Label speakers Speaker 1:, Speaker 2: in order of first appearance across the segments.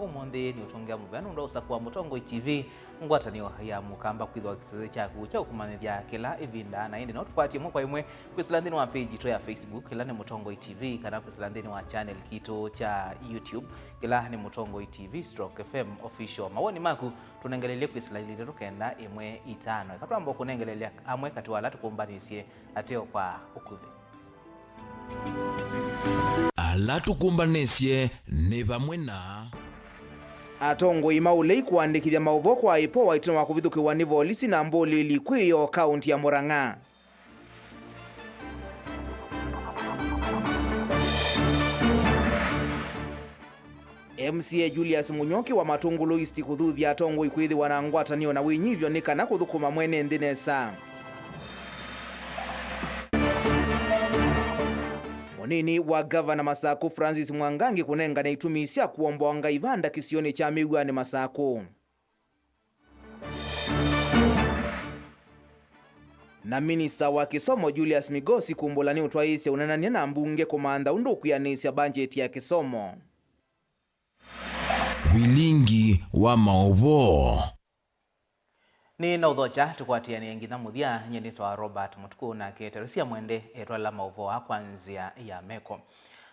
Speaker 1: umonde ni utongia muvano ndo usakwa Mutongo TV ngwatanio ya mukamba kwithwa kiseze chaku cha kumanithia kila evinda na indi no tukwatie mukwa imwe kwislandini wa page to ya Facebook kila ni Mutongo TV kana kwislandini wa channel kito cha YouTube kila ni Mutongo TV/FM official mawoni maku tunengelele kwislandini rukenda imwe itano kapambo kunengelele amwe katiwala tukumbanisye ateo kwa ukuvi
Speaker 2: ala tukumbanisye ni bamwe na
Speaker 3: atongo imaulei kuandikithia mauvo kwa ipo waitino wa kuvithukiwa ni volisi na mbuli likwiyo kaunti ya Murang'a. MCA Julius Munyoki wa Matungulu East kuthuthia atongo ikwithiwa na ngwatanio na winyivyo ni kana kuthukuma mwene ndinesa. Munini wa Gavana Masaku Francis Mwangangi kunengana itumisya kuombonga ivanda kisioni cha Migwani Masaku. Na minista wa kisomo Julius Migosi kumbulani utwaisya unanania na mbunge kumanda unduku ya nisya bajeti ya kisomo.
Speaker 2: Wilingi wa maovo
Speaker 1: ni na udhocha tukwatia ni ngitha muthia nyenitwa Robert Mutuku na keterusia mwende etwala mauvo akwanzia ya meko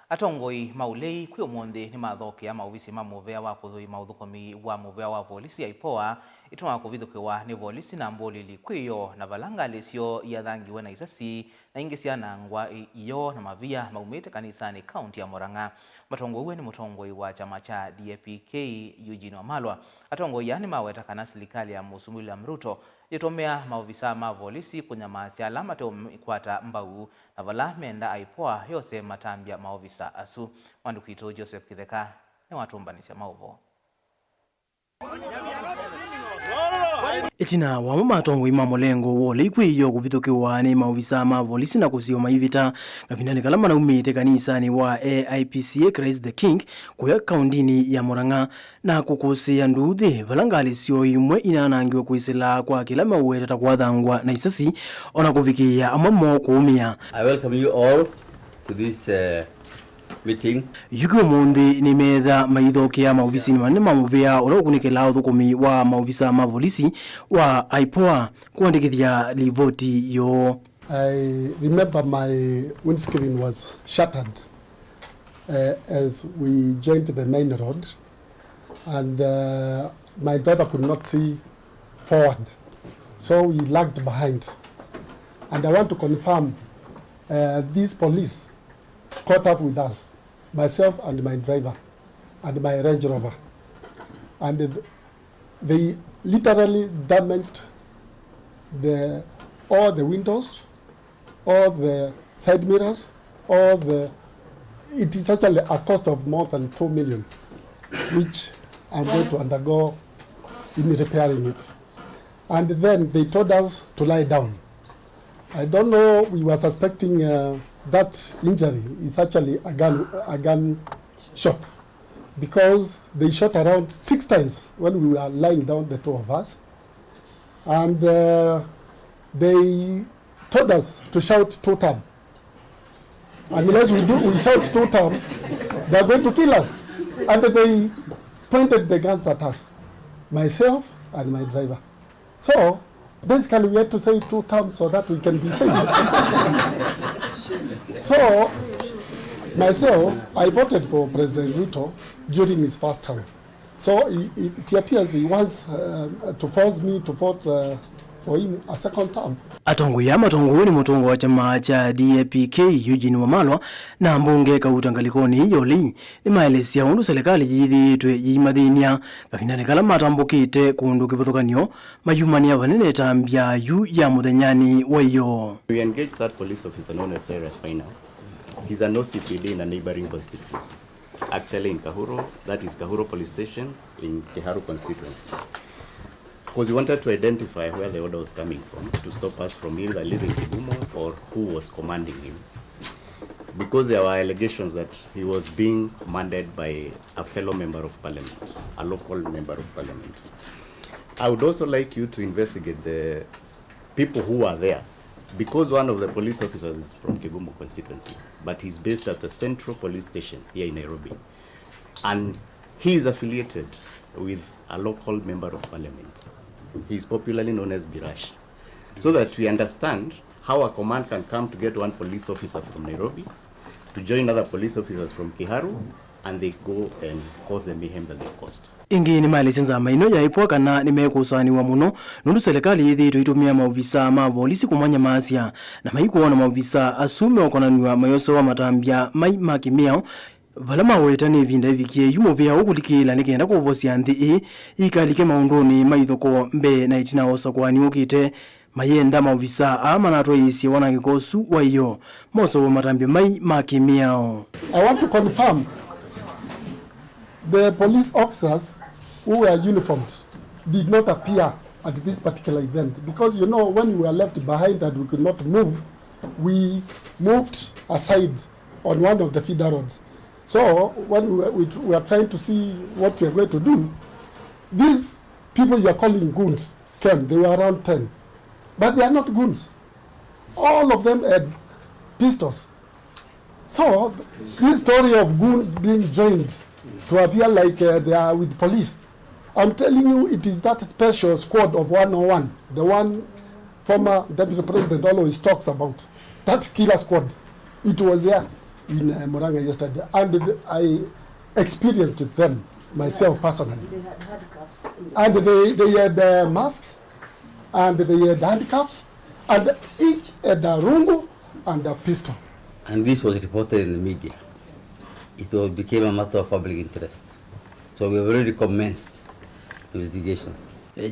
Speaker 1: atongoi maulei kwi umonde ni mathokia mauvisi mamuvea wa kuthui mauthukomi wa muvea wa polisi ya ipoa ituma kuvithukiwa ni polisi na mbuli likwiyo na valanga lisio ya thangiwe na isasi na ingi cia nangwa iyo na mavia maumite kanisani kaunti ya Murang'a. Matongoi ni mutongoi wa chama cha DAP-K Eugene Wamalwa atongoi yani maweta kana serikali ya William Ruto itomea maofisa ma polisi kunyamasya alama te kwata mbau na vala menda aipoa yose matambia maofisa asu Wandukwito Joseph Kitheka ni watumbanisya mauvo
Speaker 4: itina wa matongo ima molengo wole ikwiyo kuvithukiwa ni maofisa ma polisi na kusio maivita kapindani kalama na umite kanisani wa AIPCA Christ the King kuya kaundini ya Murang'a na kukusia nduthi valangali sio imwe inanangiwe kuisila kwa kila maweta takwathangwa na isasi ona kuvikia amamo kuumia.
Speaker 5: I welcome you all to this meeting.
Speaker 4: Yuko mundi ni medha maithokia maofisi ni manne mamuvea ora ukunikela uthukumi wa maofisa ma polisi wa IPOA kuandikithia livoti yo.
Speaker 6: I remember my windscreen was shattered as we joined the main road and my driver could not see forward, so we lagged behind. And I want to confirm these police caught up with us, myself and my driver and my Range Rover, and they literally damaged all the windows, all the side mirrors, it is actually a cost of more than 2 million, which I'm going to undergo in repairing it. And then they told us to lie down. I don't know, we were suspecting that injury is actually a gun shot, because they shot around 6 times when we were lying down, the two of us, and they told us to shout 2 times. Unless we shout 2 times, they are going to kill us. And they pointed the guns at us, myself and my driver. So basically we had to say 2 times so that we can be saved. So myself, I voted for President Ruto during his first term. So it appears he wants to force me to vote for him a second term.
Speaker 4: Atongo ya matongo ni mutongo wa chama cha DAP-K Eugene Wamalwa na mbunge kautangalikoni yoli ni maelesya undu serikali yithitwe yimathinia kapindani kala matambukite kundu kivuthukanio mayumania vanene tambia yu ya muthenyani wa iyo.
Speaker 5: We engaged that police officer known as Cyrus Paina. He's an OCPD in a neighboring constituency. Actually in Kahuro, that is Kahuro police station in Kiharu constituency. Because we wanted to identify where the order was coming from to stop us from either leaving Kigumo or who was commanding him. Because there were allegations that he was being commanded by a fellow member of parliament, a local member of parliament. I would also like you to investigate the people who are there, because one of the police officers is from Kigumo constituency, but he's based at the Central Police Station here in Nairobi. And he is affiliated with a local member of parliament. He is popularly known as Birash. So that we understand how a command can come to get one police officer from Nairobi to join other police officers from Kiharu, and they go and cause the mayhem that they caused.
Speaker 4: Ingi ni maelezo maino ya ipwa kana nimekusaniwa muno nundu serikali yithi tuitumia maofisa ma polisi kumanya masia na maikuona maofisa asume okonaniwa mayoso wa matambia mai makimiao vala mawetani vinda vikie yumo vya ukulikila nikenda kuvosia nthi ikalike maundoni maithoko mbe na itina osa kwani ukite mayenda maofisa ama natwa isi wana kikosu wa iyo moso wa matambia mai makimiao.
Speaker 6: I want to confirm the police officers who were uniformed did not appear at this particular event because, you know, when we were left behind and we could not move, we moved aside on one of the feeder roads. So when we were trying to see what we are going to do, these people you are calling goons came. They were around 10, but they are not goons. All of them had pistols. So this story of goons being joined to appear like they are with police, I'm telling you, it is that special squad of 101, the one former Deputy President always talks about, that killer squad. It was there in Murang'a yesterday, and I experienced them myself personally.
Speaker 7: They had handcuffs.
Speaker 6: And they had masks, and they had handcuffs, and each had a rungu and a pistol.
Speaker 8: And this was reported in the media. It became a matter of public interest. So we have already commenced investigations.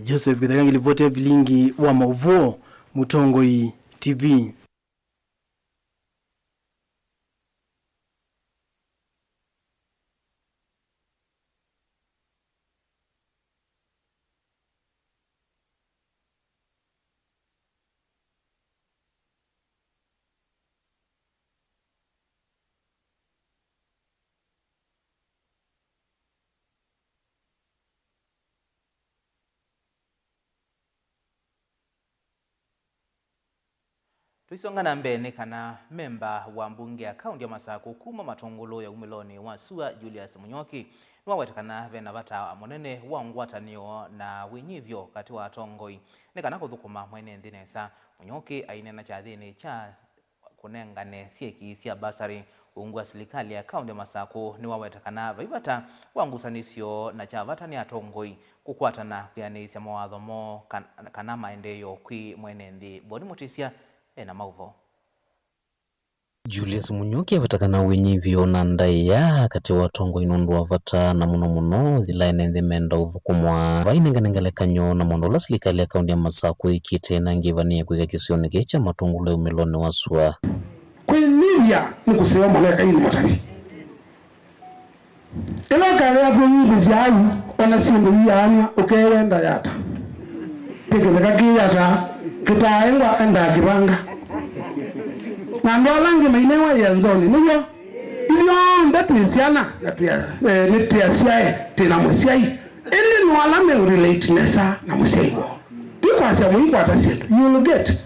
Speaker 4: Joseph Githangi livote bilingi wa Mauvo, Mutongoi TV.
Speaker 1: Tuisonga na mbene kana memba wa mbunge ya kaunti ya Masako kuma matongolo ya umiloni wa SUA Julius Munyoki niwawetekana vena vata monene wa ngwatanio na winyivyo kati wa tongoi nekana kuthukuma mwene ndinesa Munyoki ainena chathini cha kunengane sieki sia basari ungwa serikali ya kaunti ya Masako niwawetekana vaivata wangusanisio na cha vatani ya tongoi kukwatana kuyanisya mawatho mo kana maendeyo kwi mwene ndi Boni Mutisia na Mauvo.
Speaker 9: Julius Munyoki avatakana winyivyo na ndaya kati wa tongo inundu wavata na muno thilaine nthimenda uthukumwa vainenganengalekanyo na mondo la serikali ya kaunti ya Masako ikite na ngivania kwiga kisioni kicha matungule umiloni wa SUA.
Speaker 10: Kwenivya ni kusewa mwaleka ini motari ila kare ya kwenye ziayu wana sindu hiyanya ukewenda yata pekeleka kiyata kitaengwa enda kibanga na ndolangi mainewa yanzoni niyo hivyo ndatuisiana nitiasiae tina musiai ili nwalame urelate nesa na musiai wo tikwasya muingu ata sindu you will get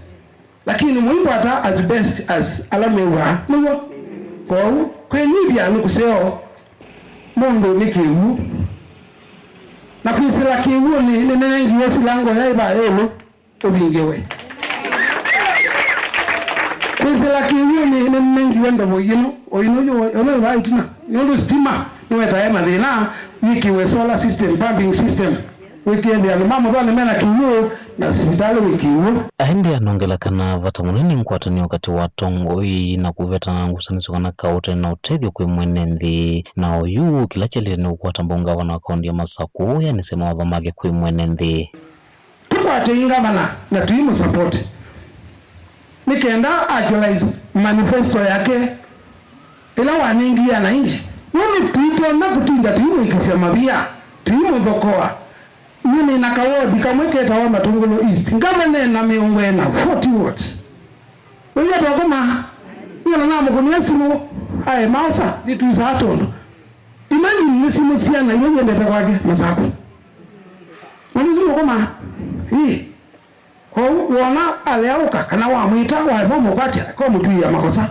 Speaker 10: lakini muingu ata as best as alamewa niyo kwa kwenyibia nikuseo mundu nikiwu na kwisila kiwu ni nenengi yesilango yaiba yelo obingewe kwisila kiwu ni nenengi wenda boyino oyino yo baitina yo stima no etayema dina yikiwe solar system pumping system weekend ya mama bwana mena kiwu na hospitali wikiwu
Speaker 9: aende anongela kana vata munene nkwatani wakati wa tongoi na kuvetana ngusaniso kana kaute na utethio kwi mwene nthi na oyu kila chelete ni ukwata mbunga wana kaunti ya Masako yani sema watho mage kwi mwene nthi
Speaker 10: tukwate ingavana na tuimu support nikenda actualize manifesto yake ila waningia na inji wani tuito na kutinda tuimu ikisema via tuimu dhokoa mimi na kawodi kamweketa wa Matungulu East ngavana na miungwe na 40 watts wewe tukoma yona na mkonia simu aye masa vitu za hatono imani nisimu siana yeye ndeta kwake Masako wanizuru kama hii kwa wana aliauka kana wa mwita wa bomo kwati kwa mtu ya makosa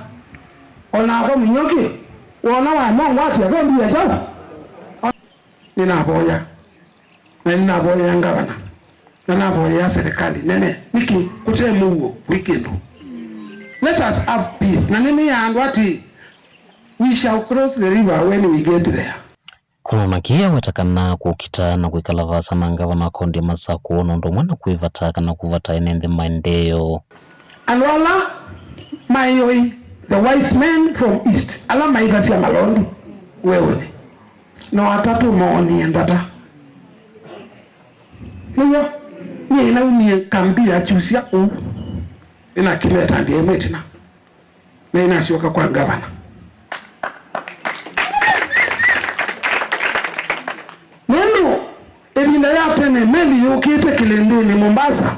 Speaker 10: ona kwa Munyoki wana wa Mungu watu kwa ndio jao ninaboya na ninaboya ngavana na ninaboya serikali nene niki kute Mungu weekend. Let us have peace. Na nini yandu ati we shall cross the river when we get there.
Speaker 9: Kuna kia watakana kukita na kuikala vasa na ngavana kondi Masako nondo mwana kuivataka na kuvata enende maendeleo.
Speaker 10: Alwala mayoi the wise men from east ala maigasi ya malondo wewe no watatu maoni endata niyo ni na umi kambia chusia u ina kimeta ndiye mwetina na inasioka kwa gavana neno ebina yatene meli yokete kilendeni Mombasa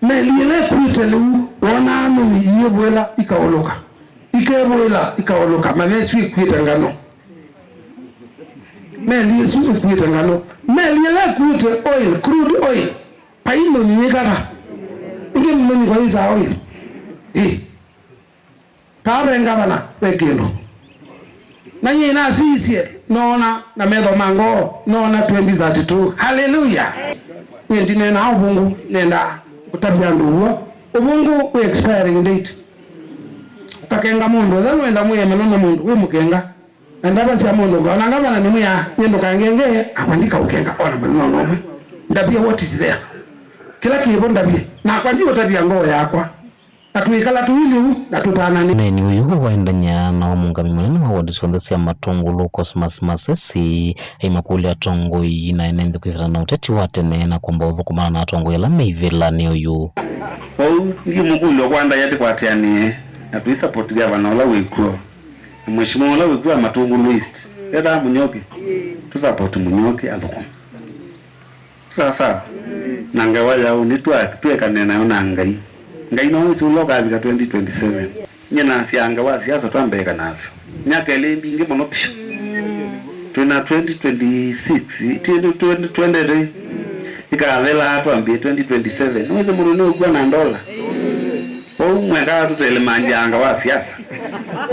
Speaker 10: meli ile kuitelu wana anu yebwela ikaoloka ikebwela ikaoloka maneswi kuitangano meli yesu kuitangano meli ile kuite oil crude oil paino ni kata ngi mmeni kwa isa oil kabenga bana pekendo na nyina sisie nona na medho mango nona 2032 hallelujah ndine na ubungu nenda kutabia nduwa ubungu we expiring date kakenga mundu then wenda muye melona mundu we mukenga ndaba sia mundu ngana ngabana ni muya nyendo kangenge akwandika ukenga ona melona mwe ndabia what is there kila kibo ndabia na kwandika tabia ngo yakwa atuikala tuwili na tutanani
Speaker 9: neni uyu waendanya na omungami munene wa wadisondesia matongolo Cosmas Masesi imakuli atongo ina enende kuifana na uteti watene na kwamba uthukumana na atongo yala meivela ni uyu
Speaker 7: ngi mukulu kwanda yati kwatiani na tu support governor ola wekuo mheshimiwa ola wekuo matongolo east eda Munyoki tu support Munyoki athukum sasa nangawa yao ni tuekane nayo na ngai no isuloka bika 2027 nyina sianga wa siasa twambeka nazo nyaka elembi ngi mono pisho tuna 2026 2020 ikavela twambie 2027 nweze muruno kwa na dola mwaka tutele manjanga wa siasa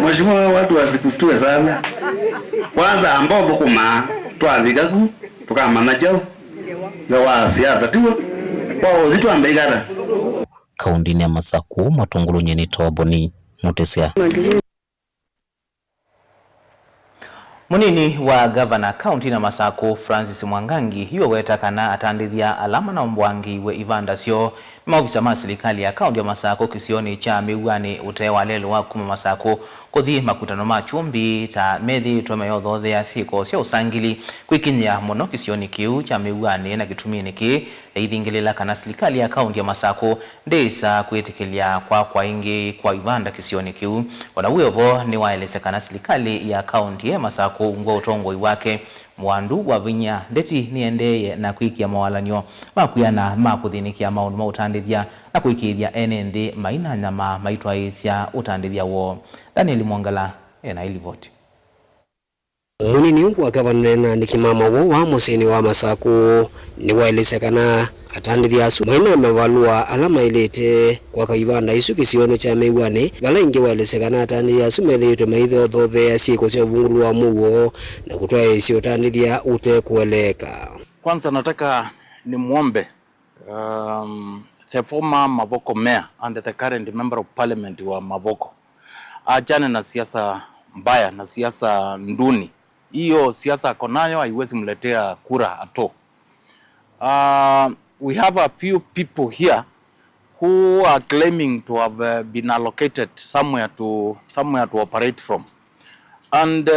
Speaker 7: mheshimiwa watu wasikustue sana kwanza ambao kuma twabika ku tukamana jao wa siasa tu kwao zitwambeka
Speaker 9: kaundini ya Masako matongolo nyeni toboni Mutesia.
Speaker 1: Munini wa gavana kaunti na Masako Francis Mwangangi hiyo wetakana atandithia alama na mbwangi we ivandasyo maofisa ma serikali ya kaunti ya Masako kisioni cha miugani utewa lelo wa kuma Masako kuthi makutano ma chumbi ta methi twemeyotho ya siko cia usangili kwikinya muno kisioni kiu cha miugani na gitumini ki ithingilila kana serikali ya kaunti ya Masako ndesa kwitikilia kwa ingi kwa ivanda kisioni kiu wana uyovo ni waelesekana serikali ya kaunti ya Masako ngwa utongo iwake mwandu wa vinya ndeti niendeye na kuikia mawalanyo makuyana makuthinikia maundu mautandithia na kuikithia enenthi maina nyama maitwa isya utandithia wo Daniel Mwangala ena ilivoti
Speaker 11: munini wa gavana na nikimama wo wa musini wa Masako ni waelesekana atandithia su maina mevalua alama ilete kwa kaivanda isu kisione cha miugani gala ingi waelesekana atandithia su methite maitho thothe ya siko cia vungulu wa muo na kutoa isio atandithia ute kueleka.
Speaker 12: Kwanza nataka ni muombe the former Mavoko mayor and the current member of parliament wa Mavoko ajane na siasa mbaya na siasa nduni. Hiyo siasa konayo haiwezi mletea kura ato. We have a few people here who are claiming to have been allocated somewhere to operate from, and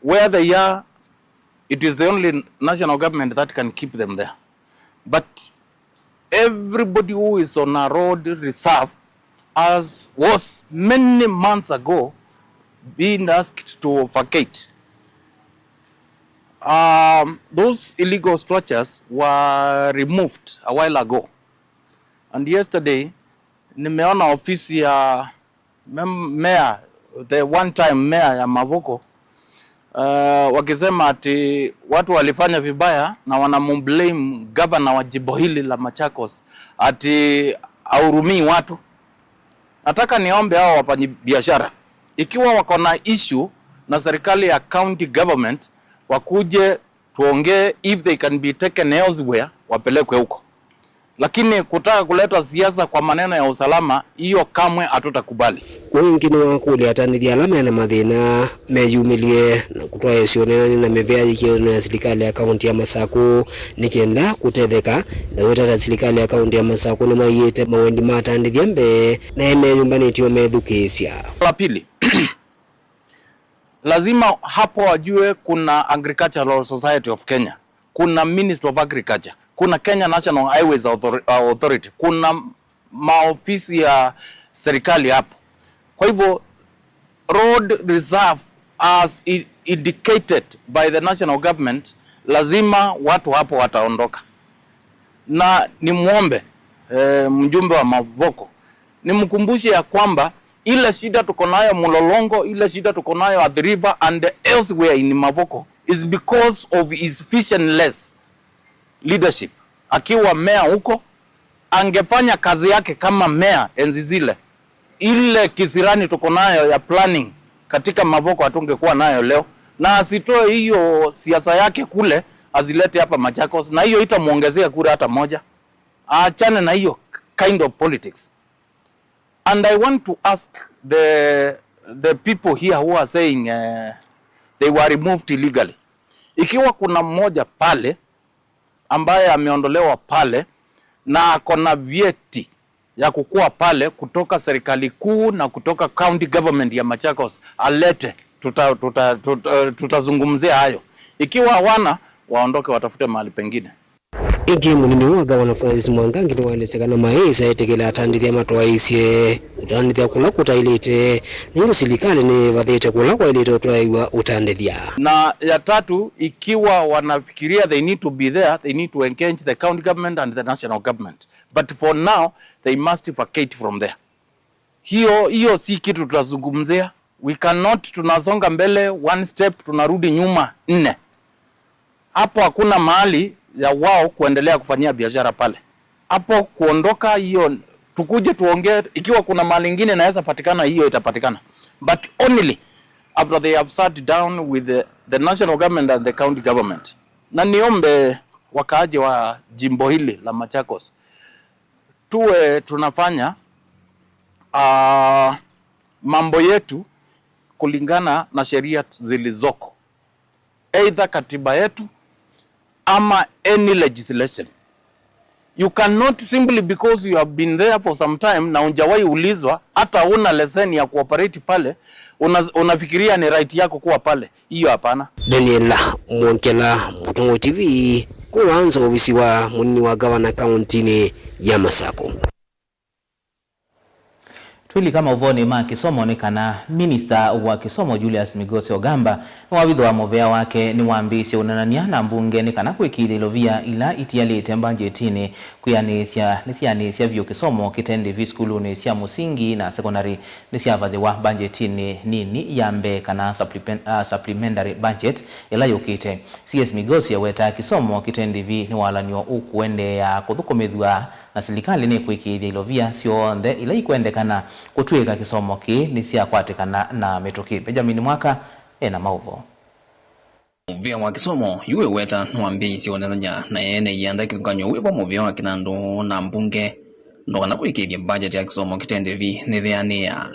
Speaker 12: where they are, it is the only national government that can keep them there. But everybody who is on a road reserve, as was many months ago, being asked to vacate. Those illegal structures were removed a while ago. And yesterday, nimeona ofisi ya mayor, the one-time mayor ya Mavoko, wakisema ati watu walifanya vibaya na wanamblame governor wa jimbo hili la Machakos ati haurumii watu. Nataka niombe hao wafanyi biashara, ikiwa wako na issue na serikali ya county government, wakuje tuongee, if they can be taken elsewhere wapelekwe huko, lakini kutaka kuleta siasa kwa maneno ya usalama, hiyo kamwe hatutakubali.
Speaker 11: Wengine wa kule atanithia alama na mathina meyumilie na kutoa esionena na mevea ikiona ya serikali ya kaunti ya Masaku nikienda kutetheka na wetata serikali ya kaunti ya Masaku ni mayete mawendi matandithia mbe na emeyumbanitio methukisya.
Speaker 12: La pili, lazima hapo wajue kuna Agricultural Society of Kenya, kuna Ministry of Agriculture, kuna Kenya National Highways Authority, kuna maofisi ya serikali hapo. Kwa hivyo road reserve as indicated by the national government, lazima watu hapo wataondoka. Na ni muombe mjumbe wa Mavoko, nimkumbushe ya kwamba ile shida tuko nayo Mlolongo, ile shida tuko nayo at the river and elsewhere in Mavoko is because of his visionless leadership. Akiwa mayor huko, angefanya kazi yake kama mayor enzi zile, ile kisirani tuko nayo ya planning katika Mavoko hatungekuwa nayo leo, na asitoe hiyo siasa yake kule azilete hapa Machakos, na hiyo itamuongezea kura hata moja. Aachane na hiyo kind of politics. And I want to ask the people here who are saying they were removed illegally. Ikiwa kuna mmoja pale ambaye ameondolewa pale na akona vyeti ya kukua pale kutoka serikali kuu na kutoka county government ya Machakos, alete, tutazungumzia hayo. Ikiwa hawana, waondoke watafute mahali pengine.
Speaker 11: Ingi munini wa Gavana Francis Mwangangi niwaelezekana maisa etekela atandithia matwaisye utandithia kula kutailite nungu serikali ni vathite kula kwa ilite utwaiwa utandithia.
Speaker 12: Na ya tatu, ikiwa wanafikiria they need to be there, they need to engage the county government and the national government, but for now they must vacate from there. Hiyo si kitu tutazungumzia. We cannot tunasonga mbele one step tunarudi nyuma 4. Hapo hakuna mahali ya wao kuendelea kufanyia biashara pale. Hapo kuondoka hiyo, tukuje tuongee, ikiwa kuna mahali nyingine naweza patikana, hiyo itapatikana, but only after they have sat down with the national government and the county government. Na niombe wakaaji wa jimbo hili la Machakos, tuwe tunafanya mambo yetu kulingana na sheria zilizoko, either katiba yetu ama any legislation. You cannot simply because you have been there for some time na unjawahi ulizwa, hata una leseni ya kuoperate pale, unafikiria ni right yako kuwa pale. Hiyo hapana.
Speaker 11: Daniela Mwonkela, Mutongo TV, kuanza ofisi wa munini wa gavana kaunti ya Masako.
Speaker 1: Twili kama uvoni ma kisomo ni kana minista wa kisomo Julius Migosio Ogamba na wabidho wa movea wake ni waambisi unanania na mbunge ni kana kuikili lovia ila itialite banjetini kuyanisia vyo kisomo kitendi viskulu ni sia musingi na sekondari ni sia vadhewa banjetini nini yambe kana supplementary budget ila yukite. CS Migosio weta kisomo kitendi vi ni walanyo ukuende ya kuthukumithwa na serikali ni kuikithia ilovia sionthe ila ikwendekana kutwika kisomo ki ni cia kwatikana na metoki. Benjamin Mwaka ena mauvo.
Speaker 13: Muvia wa kisomo yuwe weta nwambi sionenya na ene yanda kikanyo wevo muvia wa kinando na mbunge ndokana kuikithia budget ya kisomo kitende vi nithiania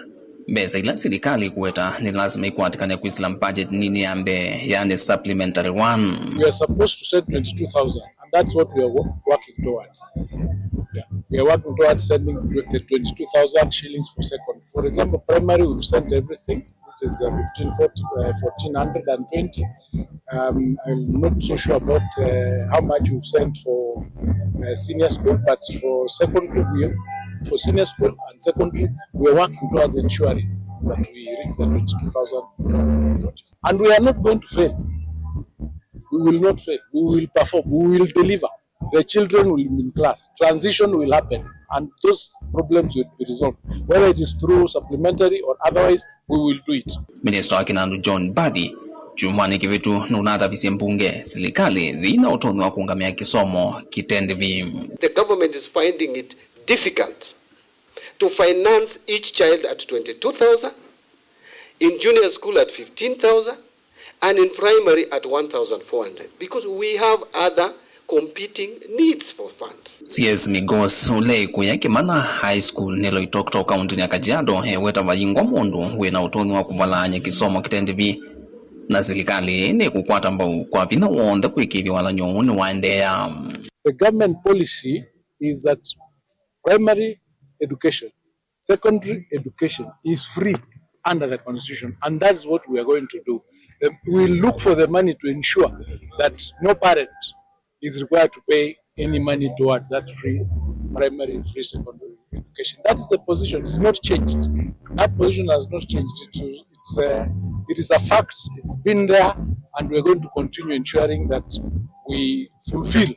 Speaker 13: mbesa ila serikali kuweta ni lazima ikwatikane ku Islam budget nini ambe yani supplementary one.
Speaker 14: We are supposed to send 22,000 and that's what we are working towards. Yeah. We are working towards sending the 22,000 shillings for second. For example, primary we've sent everything, which is 1,420. I'm not so sure about how much we've sent for senior school, but for secondary, for senior school and secondary, we are working towards ensuring that we reach the 22,000. And we are not going to fail. We will not fail. We will perform. We will deliver. The children will be in class. Transition will happen, and those problems will be resolved. Whether it is through supplementary or otherwise, we will do it.
Speaker 13: Minister wa Kinandu John Badi Jumani kivitu nunata visi mbunge serikali dhina utono wa kuungamia kisomo kitende vim.
Speaker 15: The government is finding it difficult to finance each child at 22,000, in junior school at 15,000, and in primary at 1,400, because we have other competing needs for funds.
Speaker 13: CS Migos ule kuya Kimana High School nelo itokto kaunti ya Kajiado weta vayingwa mundu wena utoni wa kuvalanya kisomo kitendevi na serikali ni kukwata mbao kwa vina wonda kuikili wala nyoni waendea.
Speaker 14: The government policy is that primary education, secondary education is free under the constitution, and that's what we are going to do. We look for the money to ensure that no parent is required to pay any money towards that free primary, free secondary education. That is the position. It's not changed. That position has not changed. It is a fact. It's been there, and we're going to continue ensuring that we fulfill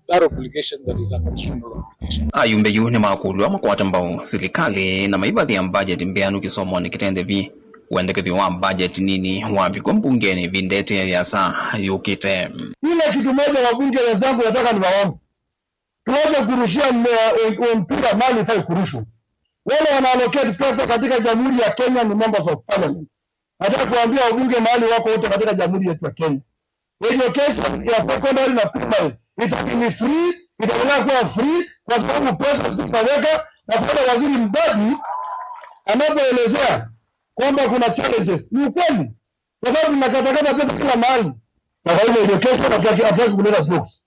Speaker 14: that obligation that is a constitutional obligation.
Speaker 13: Ayumbe yu ni makulu ama kwa tambao serikali na maibadhi ya budget mbeanu kisomo ni kitende vi wende kithi wa budget nini wapi kwa mbungeni vindete ya saa yukite.
Speaker 10: Ile kitu moja wabunge wenzangu nataka niwaombe. Tuweze kurushia mpira mali ifai kurushwa. Wale wanaallocate pesa katika Jamhuri ya Kenya ni members of parliament. Nataka kuambia wabunge mahali wako wote katika Jamhuri yetu ya Kenya. Education ya secondary na primary itakuwa free, itakuwa kuwa free kwa sababu pesa zitaweka, na pale waziri Mbadi anapoelezea kwamba kuna challenges. Ni kweli. Kwa sababu tunakatakata pesa kila mahali. Na kwa hivyo education na kiasi kuleta box.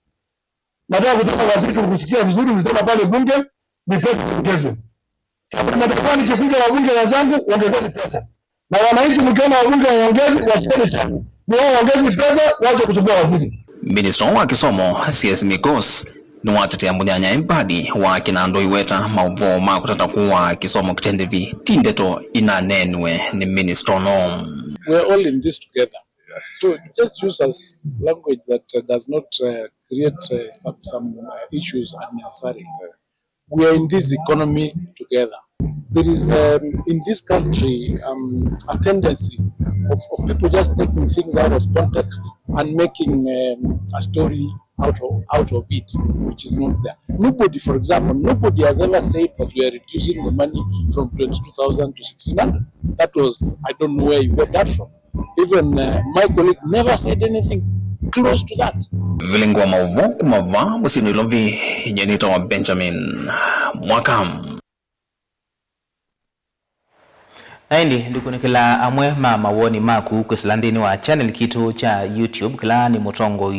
Speaker 10: Nataka kutoka waziri kusikia vizuri msema pale bunge ni pesa education. Sababu nataka nikikuja wabunge wenzangu ongezeni pesa. Na wananchi mkiona wabunge waongeze wachukue sana. Ni wao waongeze pesa waje kuchukua waziri.
Speaker 13: Minister wa kisomo CS Migos ni watetea munyanya Mbadi wa kinando iweta mauvo makutata kuwa kisomo kitendevi tindeto inanenwe ni minister no.
Speaker 14: We're all in this together. So just use as language that does not create some issues unnecessarily. We are in this economy together. There is in this country a tendency of people just taking things out of context and making a story out of it, which is not there. Nobody, for example, nobody has ever said that we are reducing the money from 22,000 to 1,600. That was, I don't know where you got that from. Even my colleague never said anything close to that.
Speaker 13: Vilingwa mauvo kumava musinu lovi nyenito wa Benjamin Mwakam.
Speaker 1: Naindi ndikunikila amwe mama woni maku kusilandini wa channel kitu cha YouTube kila ni Mutongo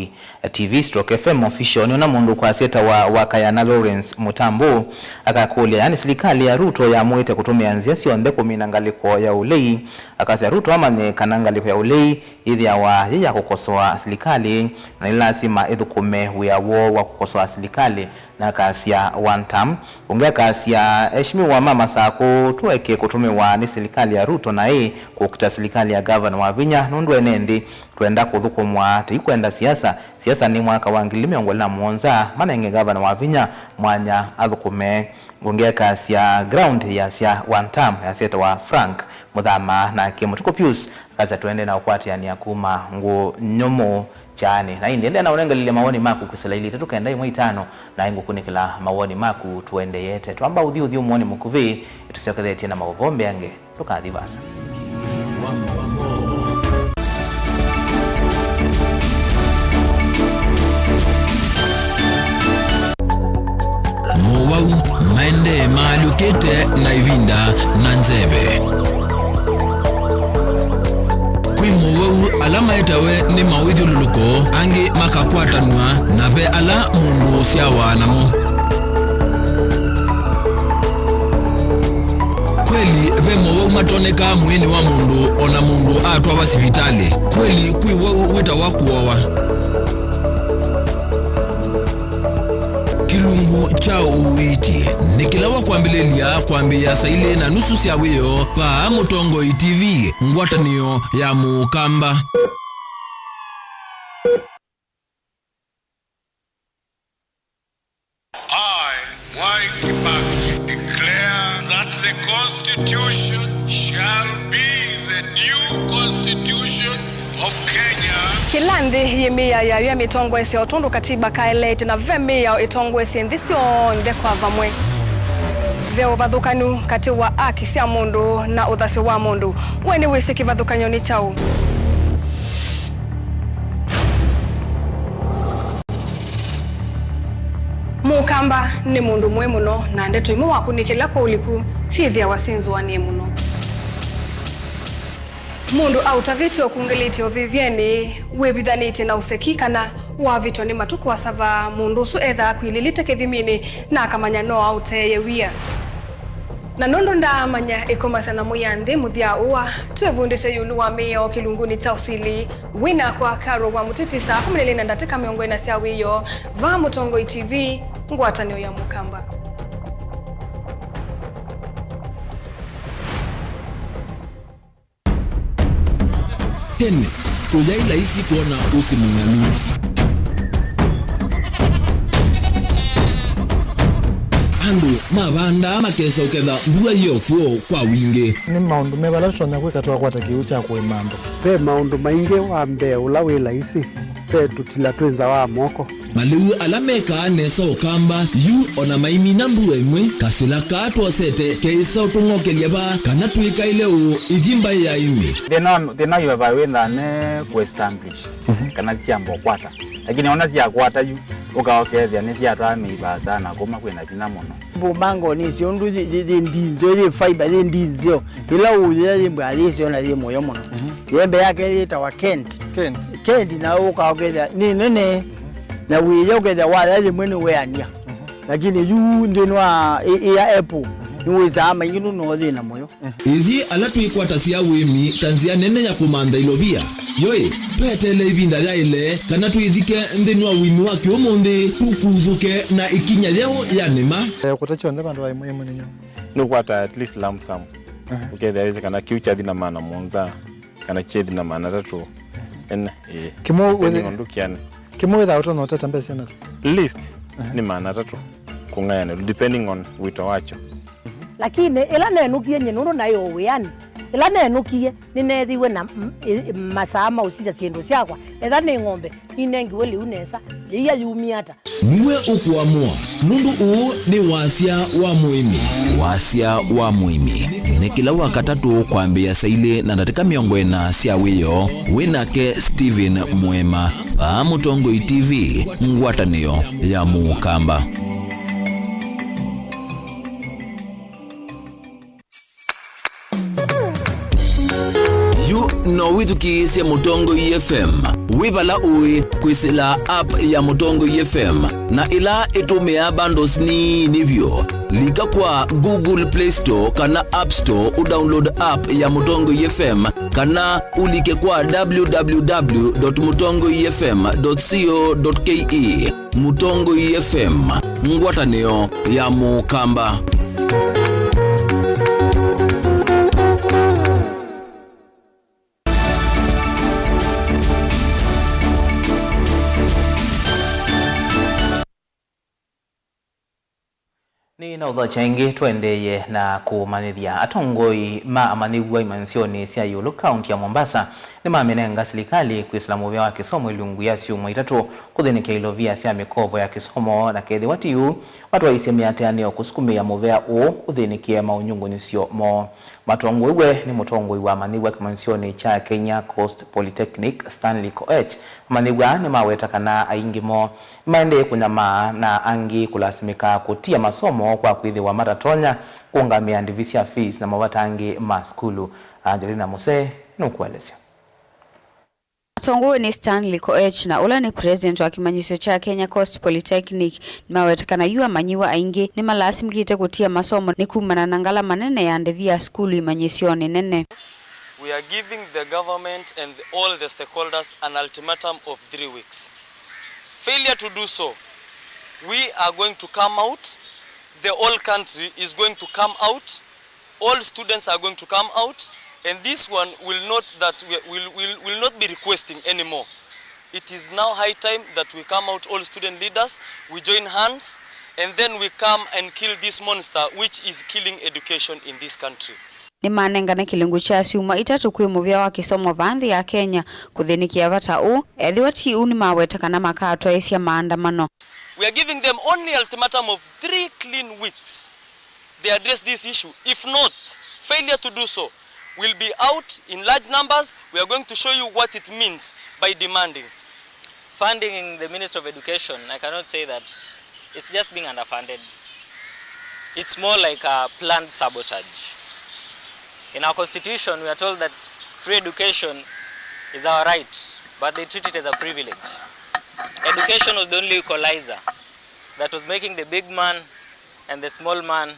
Speaker 1: TV/FM official ni na mundu kwa seta wa Wakayana Lawrence Mutambo akakule yani serikali ya Ruto ya mwete kutumia nzia sio ndeko minangaliko ya ulei akazi ya Ruto ama ni kanangaliko ya ulei ili ya kukosoa serikali na lazima edhukume wa kukosoa serikali na kasi ya one term ongea kasi ya heshimiwa mama sako tuweke kutumiwa ni serikali ya Ruto na kukita serikali ya governor wa Vinya nundu enendi tuenda kuthukumwa tikwenda siasa ni mwaka wa 2017 maana inge governor wa Vinya mwanya athukume ongea kasi ya ground ya sia one term ya seta wa Frank Muthama na Kimutuko Pius kaza tuende na ukwati yani akuma ngo nyomo chani na ndiende na urenga lile maoni maku kusalaili tukaenda imwe 5 na ingo kunikila maoni maku tuende yete twamba udhi muone mukuvi tusiakadhe tena mavombe yange tukadhibasa
Speaker 2: Mwau maende maalukete na ivinda na nzeve Mwau alama etawe ni mawidhi luluko angi makakwatanwa na ve ala mundu siawa namo kweli ve mwau matoneka mwini wa mundu ona mundu atwa basivitali kweli kui wau wita wakuowa kilungu cha uwiti nikilawa kuambia saile na nusu siawiyo pa Mutongo TV ngwataniyo ya Mukamba.
Speaker 16: I, Mwai Kibaki, declare that the Constitution shall be the new Constitution of Kenya.
Speaker 17: Kilandi yimia ya mitongo ese otundu katiba kaelete na vemi ya itongo ese ndisio ndekwa vamwe. Veo vathukanu kati wa aki sia mundu na uthasi wa mundu. Weni wisi kivathukanyo ni chau. Mukamba ni mundu mwe muno na ndeto imo wakunikila kwa uliku sithia wasinzwa ni muno. Mundu autavitio kungelitio vivyeni wevithaniti na usekikana wavitwa ni matuku wasava mundu su etha kwililite kithimini na akamanya no auteye wia. Na nondo ndamanya ikomasana muyanthi muthia uwa twevundise yulu wa mio kilunguni cha usili wina kwa karo wa mutitisa 12 ndatika miongo ina cia wiyo va Mutongoi TV ngwatanio ya Mukamba.
Speaker 2: Tene uyaila isi kuona usimung'anu andu mabanda makesa uketha mbua hiyo kuo kwa wingi
Speaker 18: ni maundu mebala tutonya kwika twakwata kiu cha kuimando
Speaker 19: pe maundu maingi wa mbe ula wila isi pe tutila twenza wa moko
Speaker 2: maliu alameka nesa ukamba yu ona maimi na mbua imwe kasila katwasete keisa utungokelia ba kana tuika ile u ithimba ya imi
Speaker 20: thina yu vawitha ne ku-establish kana ciambo kwata lakini ona cia kwata yu ukaokethia ni ciatwa miiba sana kuma kwina thina muno
Speaker 21: bumango ni ciondu ndinzo ni fiber ndinzo ila uya limba licio na limo yo muno yembe yake litawa Kent na ukaokethia ni nene na wiyo ukethia wala limwe weania lakini yu ndinwa ya Apple niwezama ingino no thina moyo
Speaker 2: ithi ala twikwata cia wimi tanzia nene ya kumanda ilobia yoi petele ibinda ya ile kana tuithike nthini wa wimi wa kiumuthi tukuthuke na ikinya leo ya nima
Speaker 18: kutacho nda bandu wa imwe ninyo
Speaker 20: no kwata at least lump sum ukethia hizi kana kiucha thina maana monza kana chethi na maana tatu en
Speaker 18: kimo wewe
Speaker 20: ndukiane
Speaker 18: kimo witha utono tatambesa na
Speaker 20: list ni maana tatu kungayana depending on wito wacho
Speaker 22: lakini ila nenukie nyenuru nayo wiani ila nenukie ninethiwe na masama usija ciendu ciakwa etha ni ng'ombe inengiwe liu nesa iria yumiata
Speaker 2: niwe ukuamua nundu uu ni wasia wa muimi ni kila wakatatu kwambia saile na ndatika miongo ina cia wiyo winake Steven Mwema pa Mutongoi TV ngwatanio ya Mukamba. No withuki cia Mutongoi FM wibala ui kwisila app ya Mutongoi FM na ila itumia bundles ni nivyo lika kwa Google Play Store kana App Store udownload app ya Mutongoi FM kana ulike kwa www.mutongoifm.co.ke. Mutongoi FM ngwatanio ya Mukamba.
Speaker 1: Ni na udho chengi tuendeye na kumanithia atongoi ma amanigwa imansioni cia Yulu County ya Mombasa ni mamenenga serikali kuislamu vya kisomo ilungu ya siumu itatu kuthinikia ilovia cia mikovo ya kisomo na kethi watiu watu waisemia ateanio kusukumia muvea u kuthinikia maunyungu nisio mo matongwe ni mutongoi wa manigwa kimansioni cha Kenya Coast Polytechnic Stanley Koech manigwa ni maweta kana aingimo maende kunyama na angi kulasimika kutia masomo kwa kuidhi wa matatonya kuungamia ndivisia fees na mawatangi maskulu. Angelina Muse nukuelezea.
Speaker 23: Tongo ni Stanley Koech na ula ni president wa kimanyisio cha Kenya Coast Polytechnic nimawetekana yua manyiwa aingi ni malasimikite kutia masomo ni kumana nangala manene ya ndivia skulu imanyisioni nene.
Speaker 24: We are giving the government and all the stakeholders an ultimatum of 3 weeks. Failure to do so, we are going to come out, the whole country is going to come out, all students are going to come out, and this one will not be requesting anymore. It is now high time that we come out, all student leaders, we join hands, and then we come and kill this monster which is killing education in this country.
Speaker 23: Ni manengana kilingu cha siuma itatu kwi muvya wa kisomo vanthi ya Kenya kuthinikia vata u ethi wati u ni mawetekana makatwa isia maandamano.
Speaker 24: We are giving them only ultimatum of 3 clean weeks. They address this issue. If not, failure to do so, we'll be out in large numbers. We are going to show you what it means by demanding.
Speaker 25: Funding in the Ministry of Education, I cannot say that
Speaker 24: it's just being underfunded. It's more like a planned sabotage. In our constitution, we are told that free education is our right, but they treat it as a privilege. Education was the only equalizer that was making the big man and the small man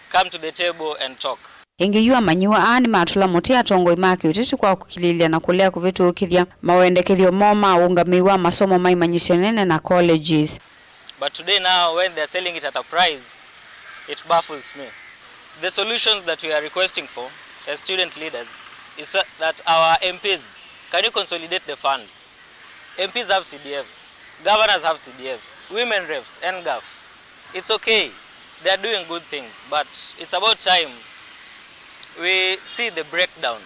Speaker 24: come to the table and talk.
Speaker 23: Ingiyua manyiwa ani matula muti atongoi maki utiti kwa kukililia na kulea kuvitukithia mawendekethio moma ungamiwa masomo maimanyisio nene na colleges.
Speaker 24: But today now, when they're selling it at a price, it baffles me. The solutions that we are requesting for as student leaders is that our MPs, can you consolidate the funds? MPs have CDFs, governors have CDFs, women reps, NGAF. It's okay, they are doing good things, but it's about time we see the breakdown,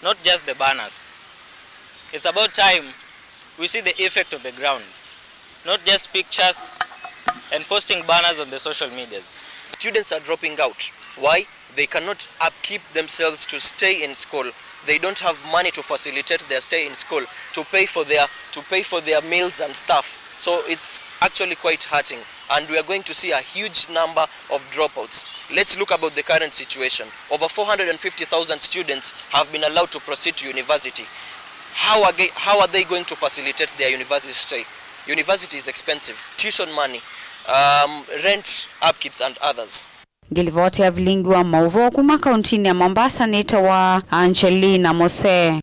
Speaker 24: not just the banners. It's about time we see the effect of the ground, not just pictures and posting banners on the social medias.
Speaker 3: Students are dropping out. Why? They cannot upkeep themselves to stay in school. They don't have money to facilitate their stay in school, to pay for their meals and stuff. So it's actually quite hurting, and we are going to see a huge number of dropouts. Let's look about the current situation. Over 450,000 students have been allowed to proceed to university. How are they going to facilitate their university stay? University is expensive. Tuition money, rent upkeeps and others.
Speaker 23: Gilivoti ya vilingi wa mauvo kuma kauntini ya Mombasa nita wa Angelina Mose.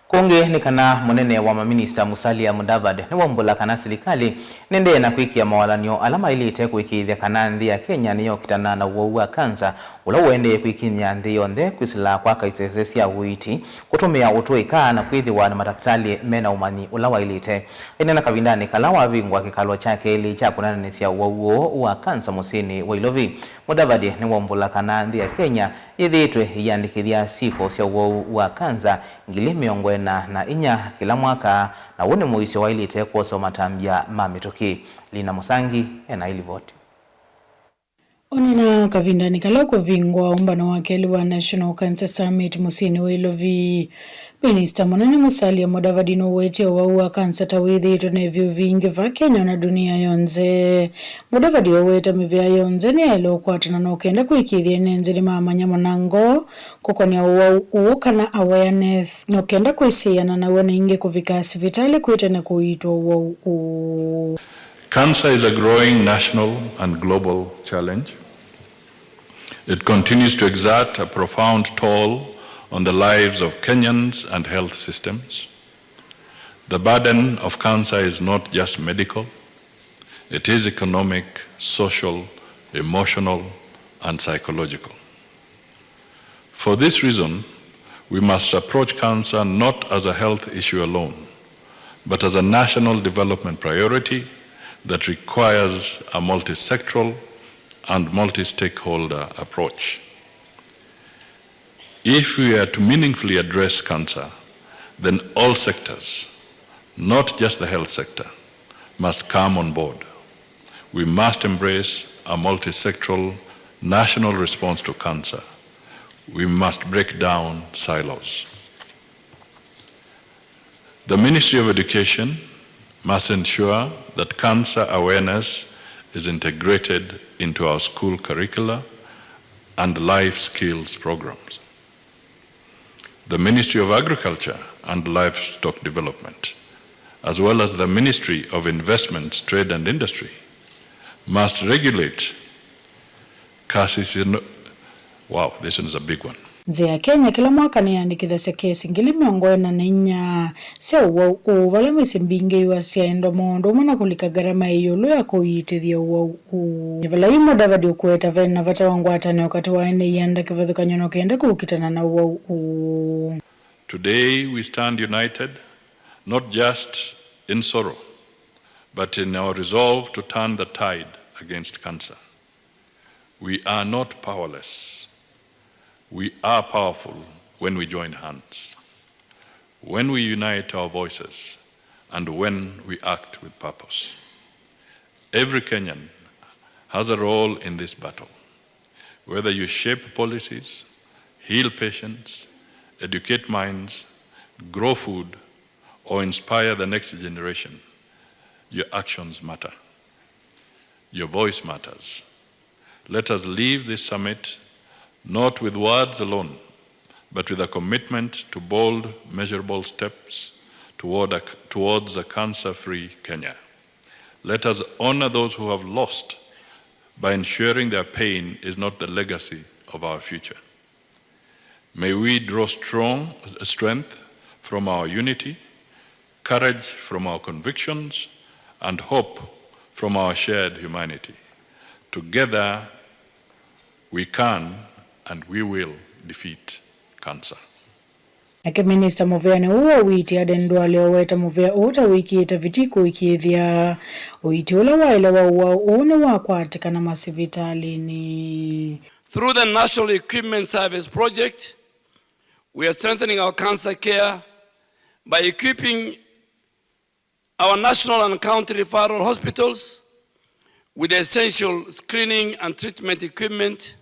Speaker 1: Konge ni kana munene wa maminista Musalia Mudavadi ni wambula kana serikali nende na kuikia mawalanyo alama ili ite kuikithia kana nthi ya Kenya niyo kitana na uwa kanza ula uende kuikinya nthi yonde kwisila kwa kaisese cia uiti kutumia utuika na kwithiwa na madaktari mena umanyi ula wa ilite ine na kavindani kala wa vingwa kikalo chake ili cha kunana cia uwa kanza musini wa Ilovi. Mudavadi ni wambula kana nthi ya Kenya ithitwe yandikithia sifo cia uwa kanza ngili miongo na inya kila mwaka na wone muisio wa ilite kuoso matambia mamitoki. Lina Musangi ena ilivoti.
Speaker 5: Onena kavindani kala kuvingwa umbano wake liwa National Cancer Summit musini wa Ilovi. Minister Munene Musalia Mudavadi no wete wa kansa tawithi tunevyo vingi va Kenya na dunia yonze. Mudavadi wete mivya yonze ni alo kwatana no kenda kuikithia nenze ni mamanya monango kukonia kana awareness no kenda kuisiana na wana inge kuvika hospitali kuitana kuitwa
Speaker 6: Cancer is a growing national and global challenge. It continues to exert a profound toll on the lives of Kenyans and health systems. The burden of cancer is not just medical, it is economic, social, emotional, and psychological. For this reason, we must approach cancer not as a health issue alone, but as a national development priority that requires a multi-sectoral and multi-stakeholder approach. If we are to meaningfully address cancer, then all sectors, not just the health sector, must come on board. We must embrace a multi-sectoral national response to cancer. We must break down silos. The Ministry of Education must ensure that cancer awareness is integrated into our school curricula and life skills programs. The Ministry of Agriculture and Livestock Development, as well as the Ministry of Investments, Trade and Industry, must regulate wow, this one is a big one.
Speaker 5: Nzi ya Kenya kila mwaka ni andikithasya kesi ngili miongo na inya cia uvala misimbinge iwa siendo mondo umana kulika garama iyo ya kuitithia vala ii Mudavadi ukueta vena vata wangwatane wakati waene ianda kivathukanyo no kenda kukitana na
Speaker 6: Today we stand united, not just in sorrow, but in our resolve to turn the tide against cancer. We are not powerless. We are powerful when we join hands, when we unite our voices, and when we act with purpose. Every Kenyan has a role in this battle. Whether you shape policies, heal patients, educate minds, grow food, or inspire the next generation, your actions matter. Your voice matters. Let us leave this summit not with words alone, but with a commitment to bold, measurable steps towards a cancer-free Kenya. Let us honor those who have lost by ensuring their pain is not the legacy of our future. May we draw strength from our unity, courage from our convictions, and hope from our shared humanity. Together, we can and we will defeat cancer.
Speaker 5: Ake Minister Muveane uwa witi adendwa leo weta Muvea ota wiki ita vitiko wiki ithia witi ula waila wa une wakwatika na masivitali ni.
Speaker 4: Through the National Equipment Service Project, we are strengthening our cancer care by equipping our national and county referral hospitals with essential screening and treatment equipment.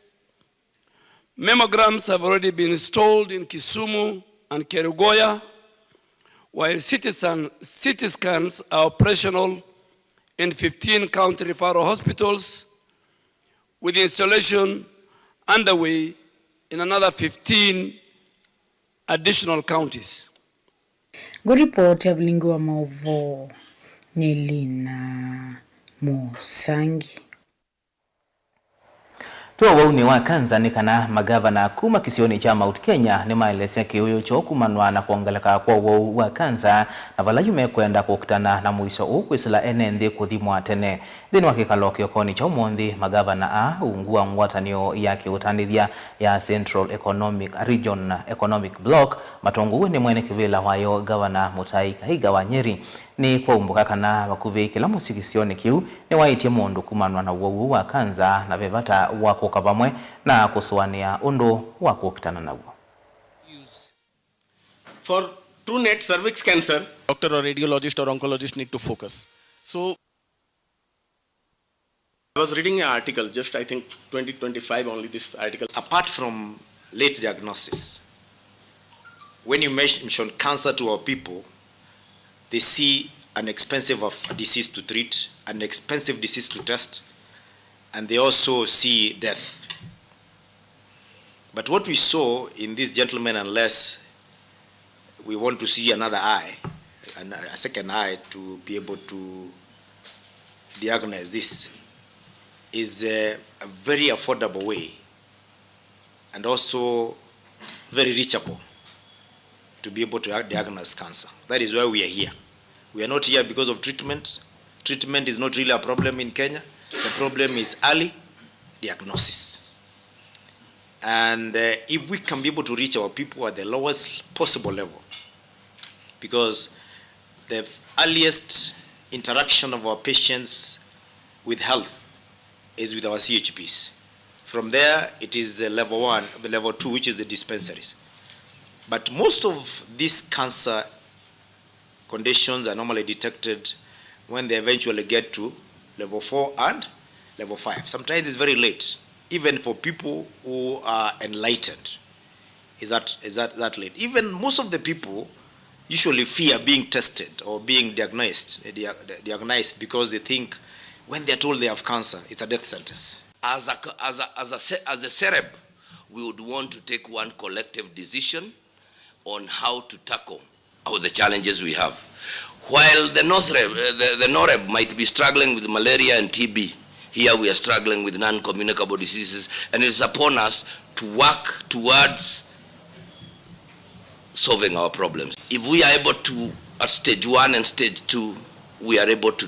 Speaker 4: Mammograms have already been installed in Kisumu and Kerugoya, while CT scans are operational in 15 county referral hospitals, with installation underway in another 15 additional counties.
Speaker 5: Good report ya Mlingo wa Maovo Nilina Musangi.
Speaker 1: Tuwa wauni wa kanza kana magavana kuma kisioni cha Mount Kenya ni maelesea kiuyo chokumanwa na kuangalaka kwa wau wa kanza na vala yume kuenda kukutana na muiso ukwisila enende kuthimwa tene. Dini wakikaloki okoni cha umondi magavana uungua ngwatanio ya kiutanidhia ya Central Economic Region Economic Block matonguwe ni mwene kivila wayo gavana Mutahi Kahiga wa Nyeri ni kwa umbuka kana wakuvi kila musikisioni kiu ni waitie mundu kumanwa na wau wa kanza na vevata wako kabamwe na kusuwania undu wako kitana na uo.
Speaker 7: For true net cervix cancer, doctor or radiologist or oncologist need to focus. So I was reading an article, just I think 2025 only this article.
Speaker 8: Apart from late diagnosis, when you mention cancer to our people, they see an expensive disease to treat, an expensive disease to test, and they also see death. But what we saw in this gentleman, unless we want to see another eye, a second eye to be able to diagnose this, is a very affordable way and also very reachable to be able to diagnose cancer. That is why we are here. We are not here because of treatment. Treatment is not really a problem in Kenya. The problem is early diagnosis. And if we can be able to reach our people at the lowest possible level, because the earliest interaction of our patients with health is with our CHPs. From there, it is level 1, level 2, which is the dispensaries. But most of these cancer conditions are normally detected when they eventually get to level 4 and level 5. Sometimes it's very late, even for people who are enlightened. Is that late? Even most of the people usually fear being tested or being diagnosed because they think when they're told they have cancer, it's a death sentence.
Speaker 9: As a CEREB, we would want to take one collective decision on how to tackle the challenges we have. While the NOREB might be struggling with malaria and TB, here we are struggling with non-communicable diseases, and it's upon us to work towards solving our problems. If we are able to, at stage 1 and stage 2, we are able to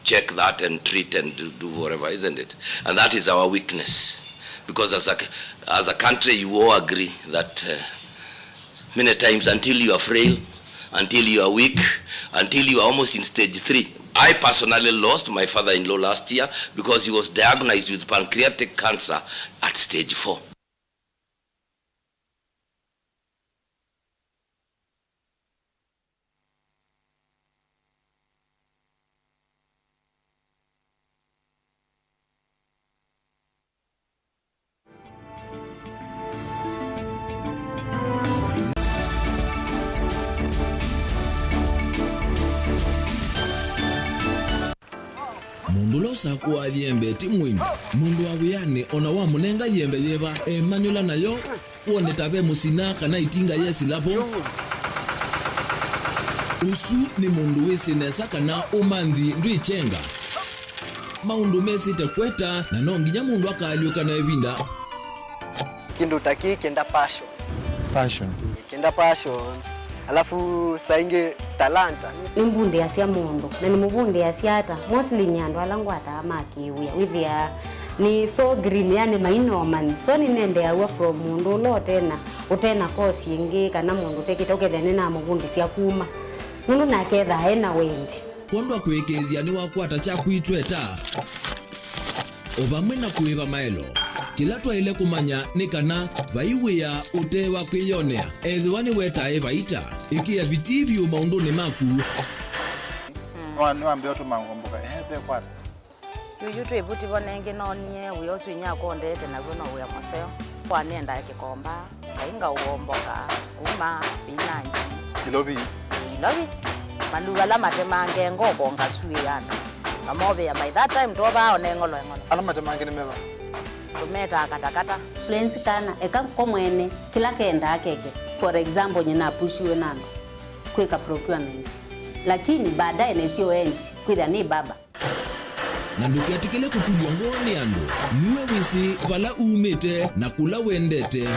Speaker 9: check that and treat and do whatever, isn't it? And that is our weakness. Because as a country, you all agree that many times until you are frail, until you are weak, until you are almost in stage 3. I personally lost my father-in-law last year because he was diagnosed with pancreatic cancer at stage 4.
Speaker 2: mbulosa kwa yembe timwini mundu awiyane ona wa munenga yembe yeba emanyula nayo wone tabe musina kana itinga yesi lapo usu ni mundu wisinesa kana umanthi ndwichenga maundu mesite kweta na nonginya mundu akaliuka na ebinda
Speaker 10: kindu taki kenda passion alafu sainge talanta
Speaker 11: nimbundi asia mundu na nimubundi asiata mostly nyando alangwata amakiwia withia ni so green yani mainoman so ni nende awa from mundu lo tena utena kosi ingi kana mundu tekitoke thene na mubundi sia kuma mundu naketha ena wendi
Speaker 2: kondo kwekethia ni wakwata cha kwitweta obamwe na kuiva maelo kila twaile kumanya ni kana vaiwia utewa kwiyonea ethiwani wetae vaita ikia vitivyo maunduni maku
Speaker 12: niwambia tu mangomboka be kwata
Speaker 22: yutu ebuti bonenge nonye uyosu inyako ndete na gono uya moseo kwa nenda kikomba kainga uomboka sukuma spinach
Speaker 12: ilobi
Speaker 22: maluga la matemange ngoko ngasue yana amobe by that time toba onengolo
Speaker 12: ala matemange nimeba
Speaker 22: tumeta katakata
Speaker 11: Fluency kana eka komwene kila kenda akeke for example nyina pushiwe nando kweka procurement lakini baadaye nesio end kwitha ni baba
Speaker 2: na nduketikile kutulwa ngoni ando niwe wisi vala umite na kula wendete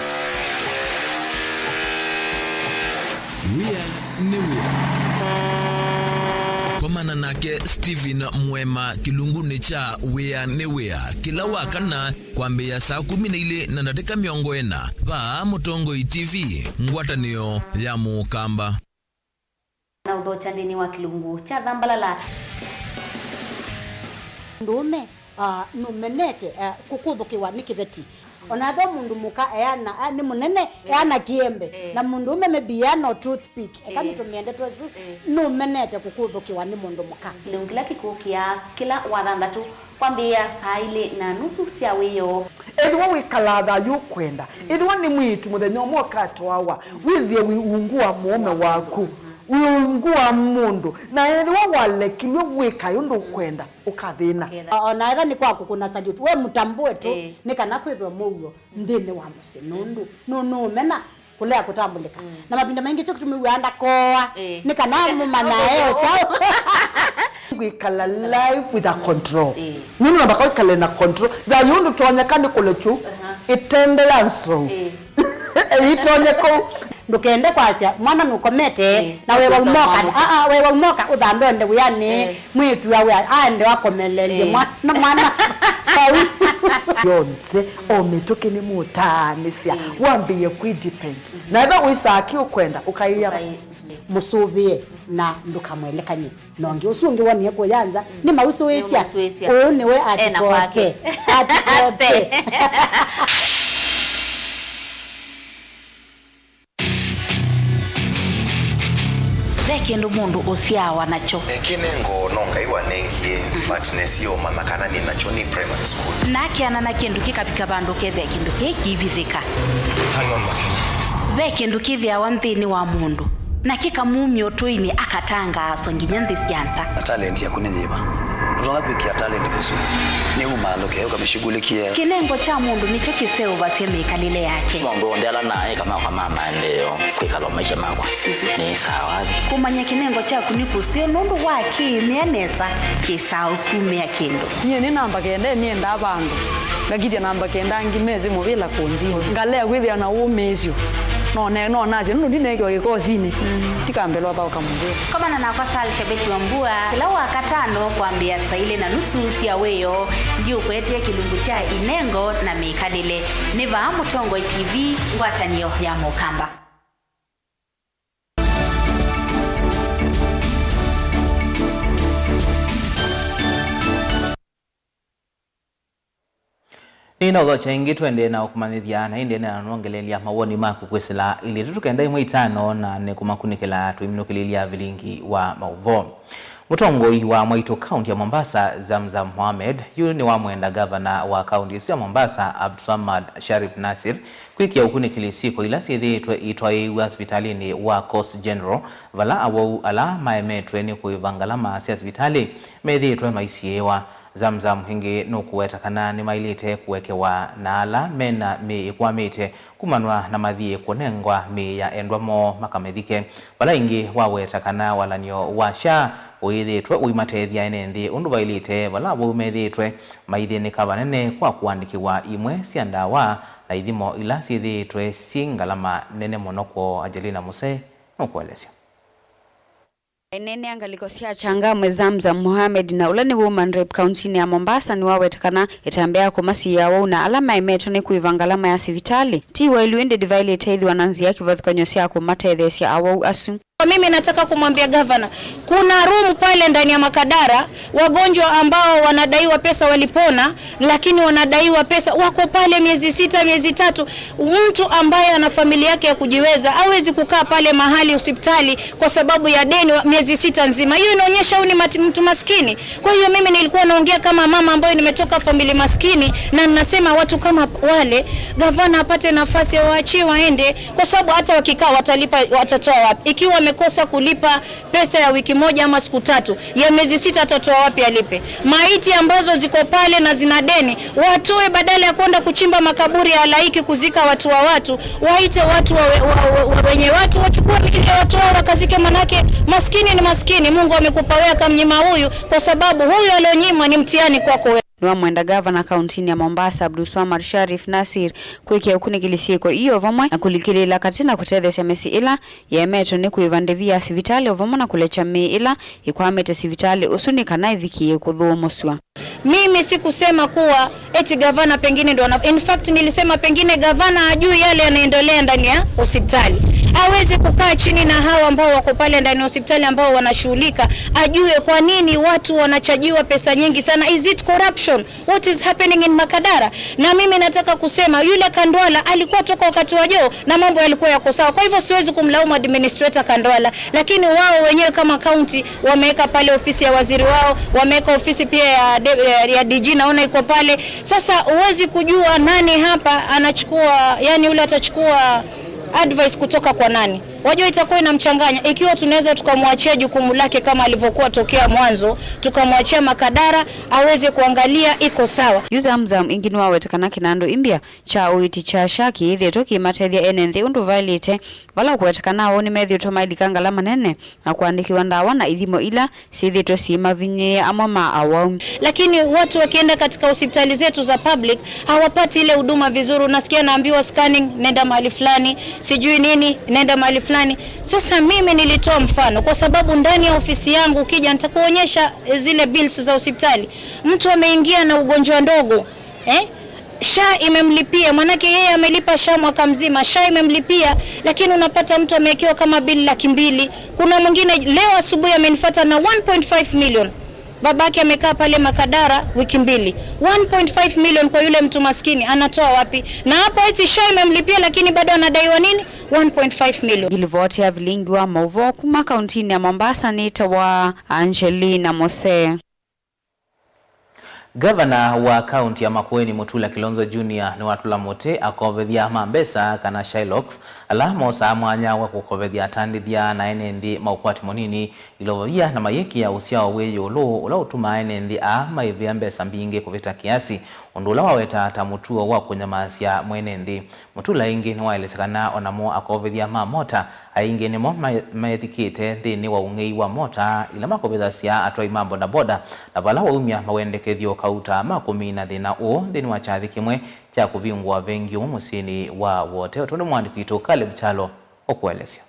Speaker 2: Komana nake Steven Mwema kilunguni cha Wea ni Wea kila wakana kwambia saa 12 na dakika 40 va Mutongo TV ngwatanio ya Mukamba
Speaker 11: na udhocha ndini wa kilungu cha Dhambalala
Speaker 22: ndume numenete kukuthukiwa ni kiveti onatho mundu muka eana ni munene eana kiembe na mundu ume biano toothpick kama tumiende twesu numenete kukuthukiwa ni mundu muka
Speaker 11: kila kikukia kila wathandatu kwambia saa ile na nusu cia wiyo
Speaker 21: ethiwa wikalatha yukwenda ethiwa ni mwitu muthenya umwe katwawa withie wiungua muome waku wiungua mundu na ethiwa walekilwe wika yundu kwenda ukathina
Speaker 22: ona etha ni kwaku kuna salute we mutambue tu ni kana kwithwa mugo ndini wa musi nundu no mena kulea kutambulika na mapinda mengi cyo kutumiwanda koa ni kana mumana eo chao
Speaker 21: wikala life with a control nini nabaka wikala na control da yundu tuonyekane kulechu itende yanso itonyeko
Speaker 22: ndukende kwasia mwana nukomete na wewe umoka wewe umoka uthambe nde uyani mwitu awe ande wakomelelie mwana yonthe omituki ni mutanisia wambie kudepend na eva wisaki ukwenda ukaiya musubie na ndukamwelekanye nongi usungi woni kuyanza ni mauso wesia ni we atipoke
Speaker 15: kindu mundu usiawa nacho
Speaker 25: kinengo nonga iwa nengie but nesio mama kana ni nacho ni primary school
Speaker 15: nakiana na kindu kikapika bandu kethe kindu kikivithika ve kindu kithia wanthini wa mundu na kikamumio tuini akatanga songinya nthi sianza
Speaker 25: talent ya kunyiva utonga kuikia talent kusu ni umaloke ukamshughulikia
Speaker 15: kinengo cha mundu nicho kiseo baseme kalile yake
Speaker 26: mundu ondela naye kama kwa mama ndio kwikalo maisha makwa ni sawa
Speaker 15: kumanya kinengo cha kunikusio nundu waki nienesa kisao kumia kindu
Speaker 27: niye ni namba kende ni enda bandu ngakije namba kenda ngimezi mubila kunzi ngalea kwithia na umezio no naje nundu ndinegwa gikozini tikambelwa ba kamundu
Speaker 11: kama na kwa sali shabeti wa mbua kila wakatano kwambia saile na nusu cia weyo ndio kwetie kilungu cha inengo na mikadile niva Mutongo TV ngwatanio ya Mukamba.
Speaker 1: Nina udhocha ingi tuende na ukumanithia na indi na nuongelelia mawoni maku kwesila ili tutukenda imwe itano na nekumakunikela tuiminukililia vilingi wa mauvo. Mutongoi wa Mwaito County ya Mombasa Zamzam Mohamed yu ni wa mwenda governor wa county ya Mombasa Abdulsamad Sharif Nasir kwikia ukunikili siko ila sithi itwai hospitalini wa Coast General vala awau ala maemetwe ni kuivangalama si hospitali methi itwe maisiewa Zamzam hingi nukuwetakana ni mailite kuwekewa na ala mena mi ikwamite kumanwa na mathie kunengwa mi ya endwamo makamethike bala ingi wawetakana walanyo washa uithitwe uimatethia enendi undu bailite bala bumethitwe maithini kabanene kwa kuandikiwa imwe cia ndawa na ithimo ila cithitwe singalama nene muno kwa Angelina Muse nukuelesya
Speaker 23: Enene angaliko cia Changamwe Zamzam Mohamed na ula ni woman rep county ya Mombasa ni wawetakana itambea kumasi ya na alama imeto ni kuivangalama ya sivitali tiwa iluende divaili itaidhi wananzi ya kivathkonyo siya kumatethesi ya awau asu.
Speaker 13: Mimi nataka kumwambia governor, kuna room pale ndani ya Makadara, wagonjwa ambao wanadaiwa pesa walipona, lakini wanadaiwa pesa wako pale miezi 6, miezi 3. Mtu ambaye ana familia yake ya kujiweza hawezi kukaa pale mahali hospitali kwa sababu ya deni miezi 6 nzima. Hiyo inaonyesha huyu ni mtu maskini. Kwa hiyo mimi nilikuwa naongea kama mama ambaye nimetoka familia maskini, na ninasema watu kama wale governor apate nafasi ya waachie waende, kwa sababu hata wakikaa watalipa, watatoa wapi? Ikiwa amekosa kulipa pesa ya wiki moja ama siku 3 ya miezi 6 atatoa wapi alipe? Maiti ambazo ziko pale na zina deni watoe, badala ya kwenda kuchimba makaburi ya halaiki kuzika watu wa watu, waite watu wenye watu wachukue miili ya watu wao wakazike, manake maskini ni maskini. Mungu amekupa wewe akamnyima huyu, kwa sababu huyu alionyimwa ni mtihani kwako wewe.
Speaker 23: Nwa mwenda gavana kauntini ya Mombasa Abdulswamad Sharif Nasir kuikia ukunikilisieko iyo vamwe na kulikilila katina kutethesya mesi ila ya emeto ni kuivandevia sivitali ovamwe na kulecha mii ila ikwamete sivitali usuni kanaivikie kudhuumuswa.
Speaker 13: Mimi sikusema kuwa eti gavana pengine ndo in fact nilisema pengine gavana ajui yale yanaendelea ndani ya hospitali. Hawezi kukaa chini na hawa ambao wako pale ndani ya hospitali ambao wanashughulika, ajue kwa nini watu wanachajiwa pesa nyingi sana. Is it corruption? What is happening in Makadara? Na mimi nataka kusema yule Kandwala alikuwa toka wakati wa Joho na mambo yalikuwa yako sawa. Kwa hivyo siwezi kumlaumu administrator Kandwala, lakini wao wenyewe kama county wameweka pale ofisi ya waziri wao, wameweka ofisi pia ya DG naona iko pale. Sasa huwezi kujua nani hapa anachukua, yani yule atachukua advice kutoka kwa nani. Wajua itakuwa inamchanganya. Ikiwa tunaweza tukamwachia jukumu lake kama alivyokuwa tokea mwanzo, tukamwachia Makadara aweze kuangalia iko sawa.
Speaker 23: Zamzam inginwa wetakana kinando imbia cha uiti cha shaki ile toki matethia enenthi undu vailite bala kuwetakana woni methi tomaili kangala manene na kuandikiwa ndawa na ithimo ila sithitwe sima vinye amama awau.
Speaker 13: Lakini watu wakienda katika hospitali zetu za public hawapati ile huduma vizuri. Unasikia naambiwa scanning nenda mahali fulani, sijui nini nenda mahali fulani. Sasa mimi nilitoa mfano kwa sababu ndani ya ofisi yangu ukija nitakuonyesha zile bills za hospitali. Mtu ameingia na ugonjwa ndogo, SHA imemlipia, manake yeye amelipa SHA mwaka mzima, SHA imemlipia, lakini unapata mtu amewekewa kama bili 200,000. Kuna mwingine leo asubuhi amenifuata na 1.5 million. Babake amekaa pale Makadara wiki 2. 1.5 million kwa yule mtu maskini anatoa wapi? Na hapo eti SHA imemlipia lakini bado anadaiwa nini? 1.5 million.
Speaker 23: Gilivoti ya vilingi wa Mauvo kuma kauntini ya Mombasa nita wa Angelina Mose.
Speaker 1: Gavana wa kaunti ya Makueni Mutula Kilonzo Junior ni watula mote akovethia mambesa kana Shylocks alamo sa mwanya wa kukovethia tandithia na enendi maukwati monini ilovia na mayeki ya usiao weyolo ula utuma enendi a maivia mbesa mbingi kuvita kiasi ondula waweta tamutuo wa kunyamasia mwenendi. Mutula ingi ni waelesekana onamo akovethia mamota aingi nimo maethikite thini wa ungei wa mota ila makovethasia atoi mambo na boda na vala waumia mawendekethio kauta makumina thina o thini wa chathi kimwe cha kuvingwa vengi musini wa wote. Otonde mwandiki ito Caleb Chalo okuelesya.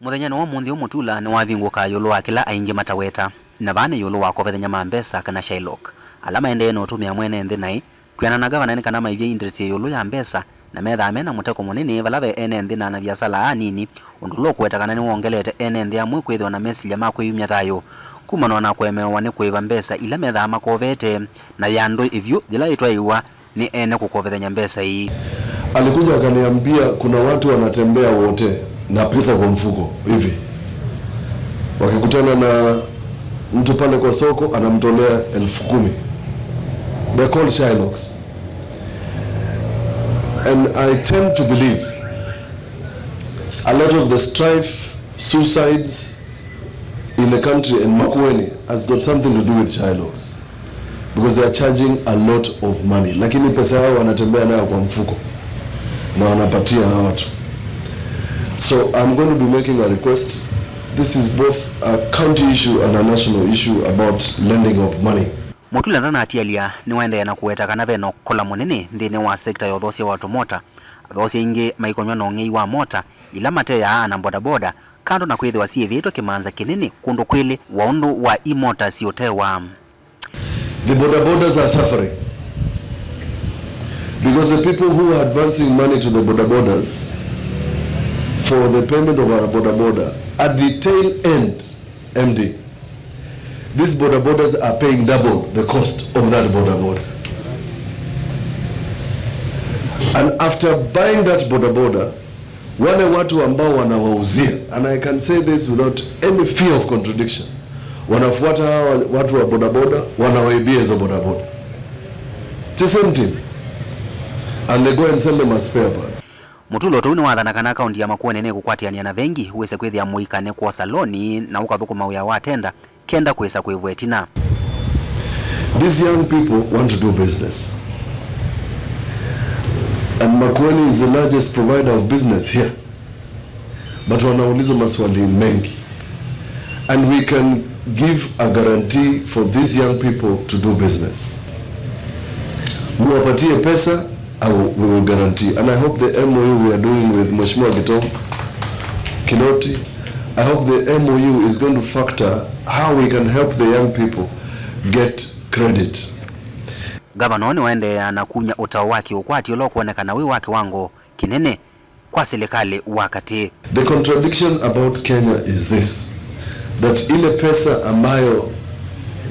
Speaker 14: Muthenya no mundi Mutula ni wavingwa ka yolo akila aingi mataweta na bane yolo wako vethenya mambesa kana Shylock alama ende no tumia mwene ndi nai kwiana na gavana ni kana maivia interest yolo ya mbesa na metha amena muteko munini valave ene ndi na biasala anini undulo kwetakana ni wongelete ene ndi amwe kwithwa na message makwe yumya thayo kumana na kwemewa ni kwiva mbesa ila metha makovete na yando ivyo thila itwaiwa ni ene kukovethenya mbesa hii.
Speaker 16: Alikuja akaniambia kuna watu wanatembea wote na pesa kwa mfuko hivi, wakikutana na mtu pale kwa soko anamtolea 10,000. They're called Shylocks. And I tend to believe a lot of the strife, suicides in the country in Makueni has got something to do with Shylocks. because they are charging a lot of money, lakini pesa yao wanatembea nayo kwa mfuko na wanapatia watu. So I'm going to be making a request. This is both a county issue and a national issue about lending of money.
Speaker 14: Mutula ndana atialia ni wende na kuweta kana veno kola munene ndine wa sekta ya those watu mota those inge maikonyo no ngei wa mota ila mate ya na boda boda kando na kwethe wasie veto kimanza kinene kundu kwele waundu wa imota siotewa.
Speaker 16: The boda bodas are suffering because the people who are advancing money to the boda bodas for the payment of our boda boda at the tail end, MD, these boda bodas are paying double the cost of that boda boda. And after buying that boda boda, wale watu ambao wanawauzia, and I can say this without any fear of contradiction, wanafuata watu wa boda boda, wanawaibia hizo boda boda. It's the same thing. And they go and sell them as spare parts.
Speaker 14: Mutulo tu ni wathana kana kaunti ya Makueni nene kukwatiania na vengi uweze kwithia muikane kwa saloni na ukathukuma uya watenda kenda kwesa kwivwetina.
Speaker 16: These young people want to do business. And Makueni is the largest provider of business here. But wanauliza maswali mengi. And we can give a guarantee for these young people to do business. Muwapatie pesa, we will guarantee. And I hope the MOU we are doing with Mheshimiwa Kinoti, I hope the MOU is going to factor how we can help the young people get credit.
Speaker 14: Governor ni wende anakunya utao wake ukwati ulo kuonekana wi wake wango kinene kwa serikali wakati.
Speaker 16: The contradiction about Kenya is this, that ile pesa ambayo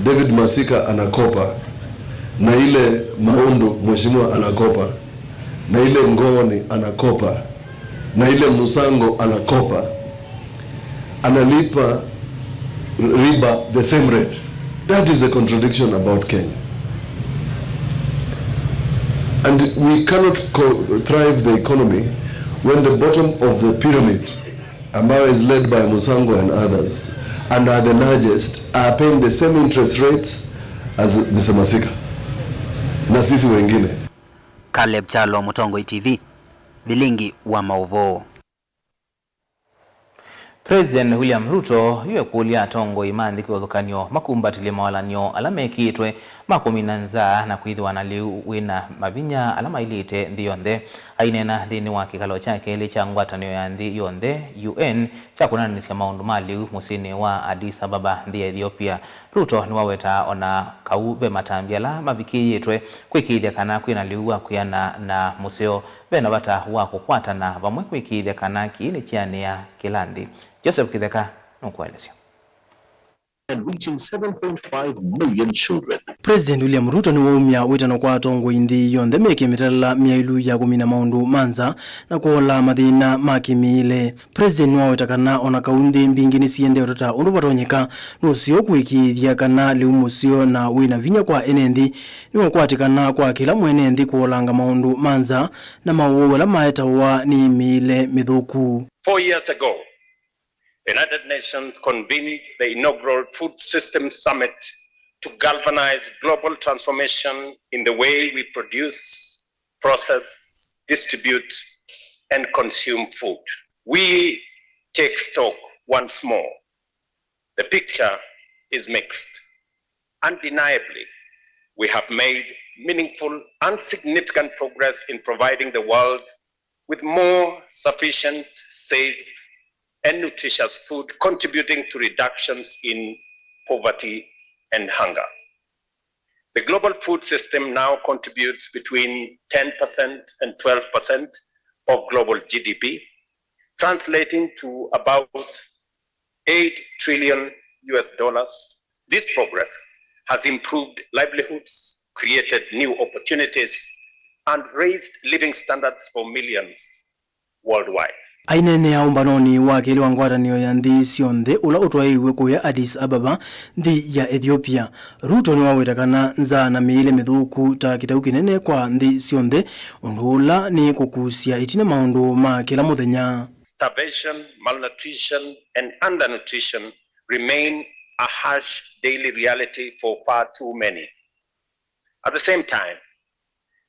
Speaker 16: David Masika anakopa na ile Maundu Mheshimiwa anakopa na ile Ngoni anakopa na ile Musango anakopa, analipa riba the same rate. That is a contradiction about Kenya. And we cannot thrive the economy when the bottom of the pyramid, ambayo is led by Musango and others, and are the largest, are paying the same interest rates as Mr. Masika na sisi wengine.
Speaker 14: Caleb Chalo, Mutongo TV, Thilingi wa Mauvoo.
Speaker 1: President William Ruto yuwe kulia atongo imandi kwa dhukanyo makumbatile mawalanyo alama ekitwe makuminanza na kuidhwa na liu wina mavinya alama ilite ndi yonde ainena dhini wa kikalo chake ili changwatanyo ya ndi yonde UN chakuna nisya maundu maliu musini wa Addis Ababa ndi Ethiopia. Ruto niwaweta ona kaube matambiala maviki yetwe kwikidya kana kwina liuwa kuyana na museo bena bata wa kukwatana vamwe kwikidya kana kiini chiania kilandi. Joseph Kideka nukuelezea.
Speaker 3: And reaching 7.5 million children.
Speaker 6: President William Ruto ni waumia witano kwa atongo indi yonde meke mitala miailu ya kumina maundu manza na kuola madhina makimile. President nuwaweta kana ona kaundi mbingi ni siende utata undu watonyeka nusio kuikithia kana liumusio na wina vinya kwa enendi ni wakwati kana kwa kila mwenendi kuolanga maundu manza na mauwela maeta wa ni mile midhuku.
Speaker 17: 4 years ago, the United Nations convened the inaugural Food System Summit to galvanize global transformation in the way we produce, process, distribute, and consume food. We take stock once more. The picture is mixed. Undeniably, we have made meaningful and significant progress in providing the world with more sufficient, safe, and nutritious food, contributing to reductions in poverty and hunger. The global food system now contributes between 10% and 12% of global GDP, translating to about $8 trillion. This progress has improved livelihoods, created new opportunities, and raised living standards for millions worldwide.
Speaker 6: Ainene ya umbanoni wake ili wangwatanio ya ndi sionde ula utwaiwe kuya Addis Ababa ndi ya Ethiopia. Ruto ni wawetakana nza na miile mithuku ta kitauki nene kwa ndi sionde undula ni kukusia itina maundu ma kila muthenya.
Speaker 17: Starvation, malnutrition, and undernutrition remain a harsh daily reality for far too many. At the same time,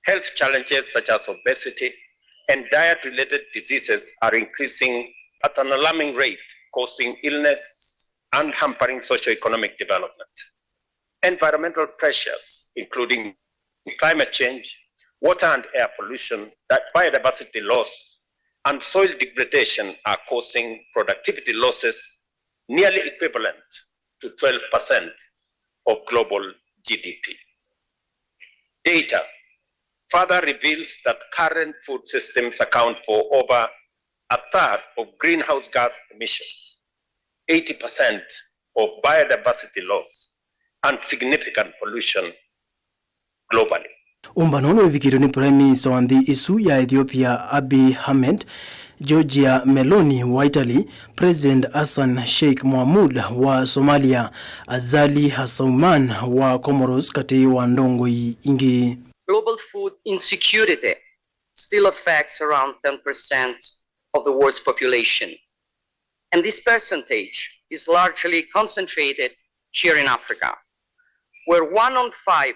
Speaker 17: health challenges such as obesity and diet-related diseases are increasing at an alarming rate, causing illness and hampering socioeconomic development. Environmental pressures, including climate change, water and air pollution, biodiversity loss, and soil degradation are causing productivity losses nearly equivalent to 12% of global GDP. Data further reveals that current food systems account for over a third of greenhouse gas emissions, 80% of biodiversity loss, and significant pollution globally.
Speaker 6: Umbanono ivikiro ni Prime Minister wa nthi isu ya Ethiopia Abiy Ahmed, Giorgia Meloni wa Italy, President Hassan Sheikh Mohamud wa Somalia, Azali Assoumani wa Comoros kati wa ndongo ingi.
Speaker 4: Global food insecurity still affects around 10% of the world's population. And this percentage is largely concentrated here in Africa, where 1 on 5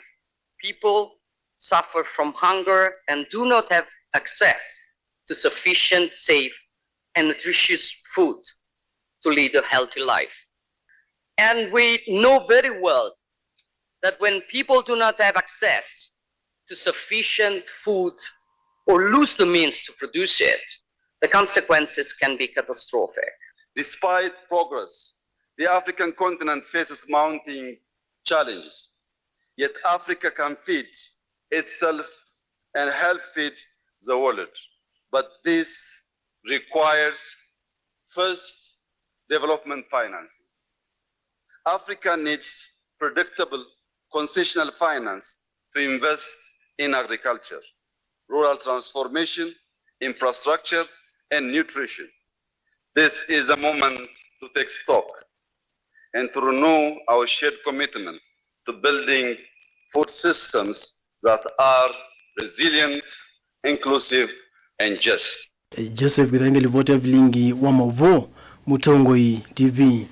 Speaker 4: people suffer from hunger and do not have access to sufficient, safe, and nutritious food to lead a healthy life. And we know very well that when people do not have access to sufficient food or lose the means to produce it, the consequences can be catastrophic.
Speaker 5: Despite progress, the African continent faces mounting challenges. Yet Africa can feed itself and help feed the world. But this requires first development financing. Africa needs predictable concessional finance to invest in agriculture, rural transformation, infrastructure, and nutrition. This is a moment to take stock and to renew our shared commitment to building food systems that are resilient, inclusive, and just.
Speaker 6: Joseph Githangeli vote vilingi wa Mauvo, Mutongoi TV.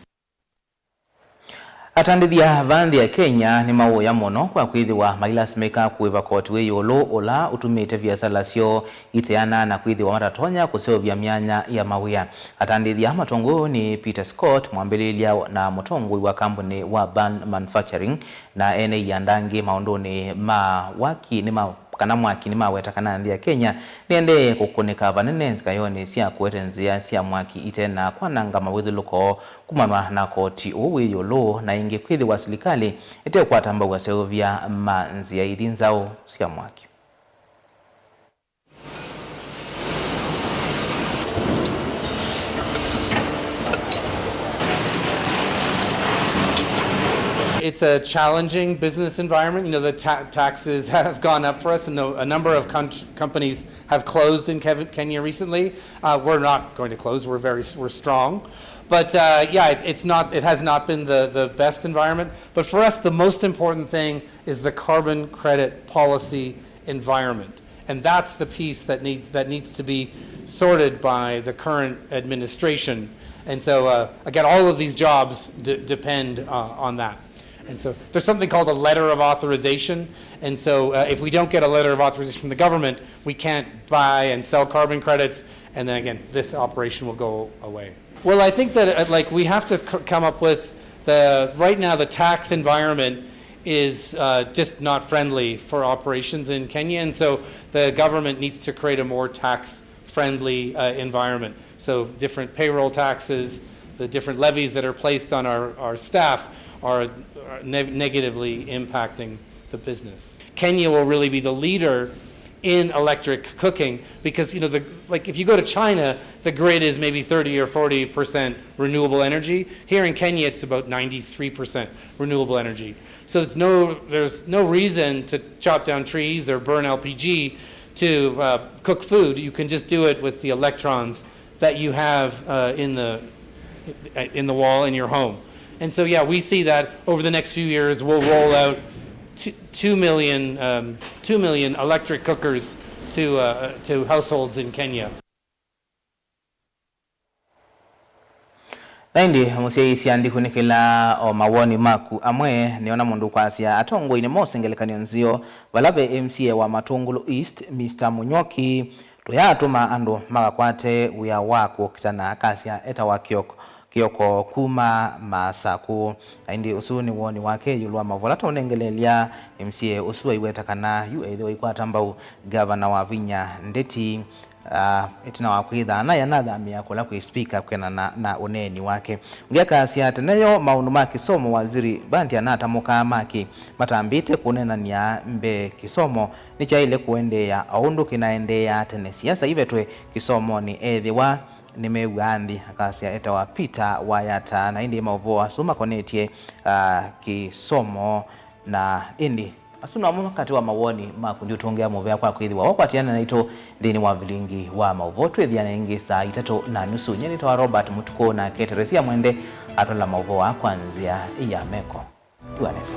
Speaker 1: Atandithia vanthi ya Kenya ni mauya mono kwa kwithiwa mailasimika kuiva koti wi yulu ula utumite biasala cio iteana na kwithiwa matatonya kuseovya myanya ya mawia. Atandithia matongo ni Peter Scott, mwambililia na mutongoi wa kampuni wa Ban Manufacturing, na ene yandangi maondoni ma waki ni kana mwaki ni maweta kana nthi ya Kenya niende kukunika vanene nzikayoni cia kuetenzia cia mwaki itena kwananga mawithuluko kumanwa na koti uwi yulu na ingi kwithi wa serikali ite kwatamba waseovya manzia idinzao cia mwaki.
Speaker 7: It's a challenging business environment. You know, the taxes have gone up for us, and a number of companies have closed in Kenya recently. We're not going to close. We're strong, but yeah, it has not been the best environment. But for us, the most important thing is the carbon credit policy environment, and that's the piece that needs to be sorted by the current administration. And so again, all of these jobs depend on that. And so there's something called a letter of authorization. And so if we don't get a letter of authorization from the government, we can't buy and sell carbon credits. And then again, this operation will go away. Well, I think that like we have to come up with right now the tax environment is just not friendly for operations in Kenya. And so the government needs to create a more tax friendly environment. So different payroll taxes, the different levies that are placed on our staff are negatively impacting the business. Kenya will really be the leader in electric cooking because, you know, like if you go to China, the grid is maybe 30 or 40% renewable energy. Here in Kenya, it's about 93% renewable energy. So there's no reason to chop down trees or burn LPG to cook food. You can just do it with the electrons that you have in the wall in your home. And so, yeah, we see that over the next few years, we'll roll out 2 million electric cookers to households in Kenya.
Speaker 1: Naindi musie isiandi kunikila o mawoni maku amwe niona mundu kwasia atongo ine mosengelekanio nzio valabe MCA wa Matungulu East Mr. Munyoki tuyatuma andu magakwate uya wako kitana kasia eta wa Kioko kuma masaku indi usuni woni wake yulwa mavolata unengelelia MCA usua iwetakana yu eitho ikwatambau governor wa Vinya Ndeti etina wakwitha na yanathamia kula kwi speaker kwena na uneni wake ngeka asiate nayo maundu ma kisomo waziri bandi anatamuka maki matambite kunenania mbe kisomo ni chaile kuendea aundu kinaendea tene siasa ivetwe kisomo ni ethiwa nimeuandhi akasia eta wa Peter Wayata na indi mavoa suma konetie kisomo na indi asuna wakati wa mawoni makundi utongea movea kwa kwithiwa wakwatiana naito thini wa vilingi wa mauvotu ethiana ingi saa 3:30 nyenito wa Robert Mutuku na Keteresia Mwende atola mauvoa kwanzia ya Meko tuanesa.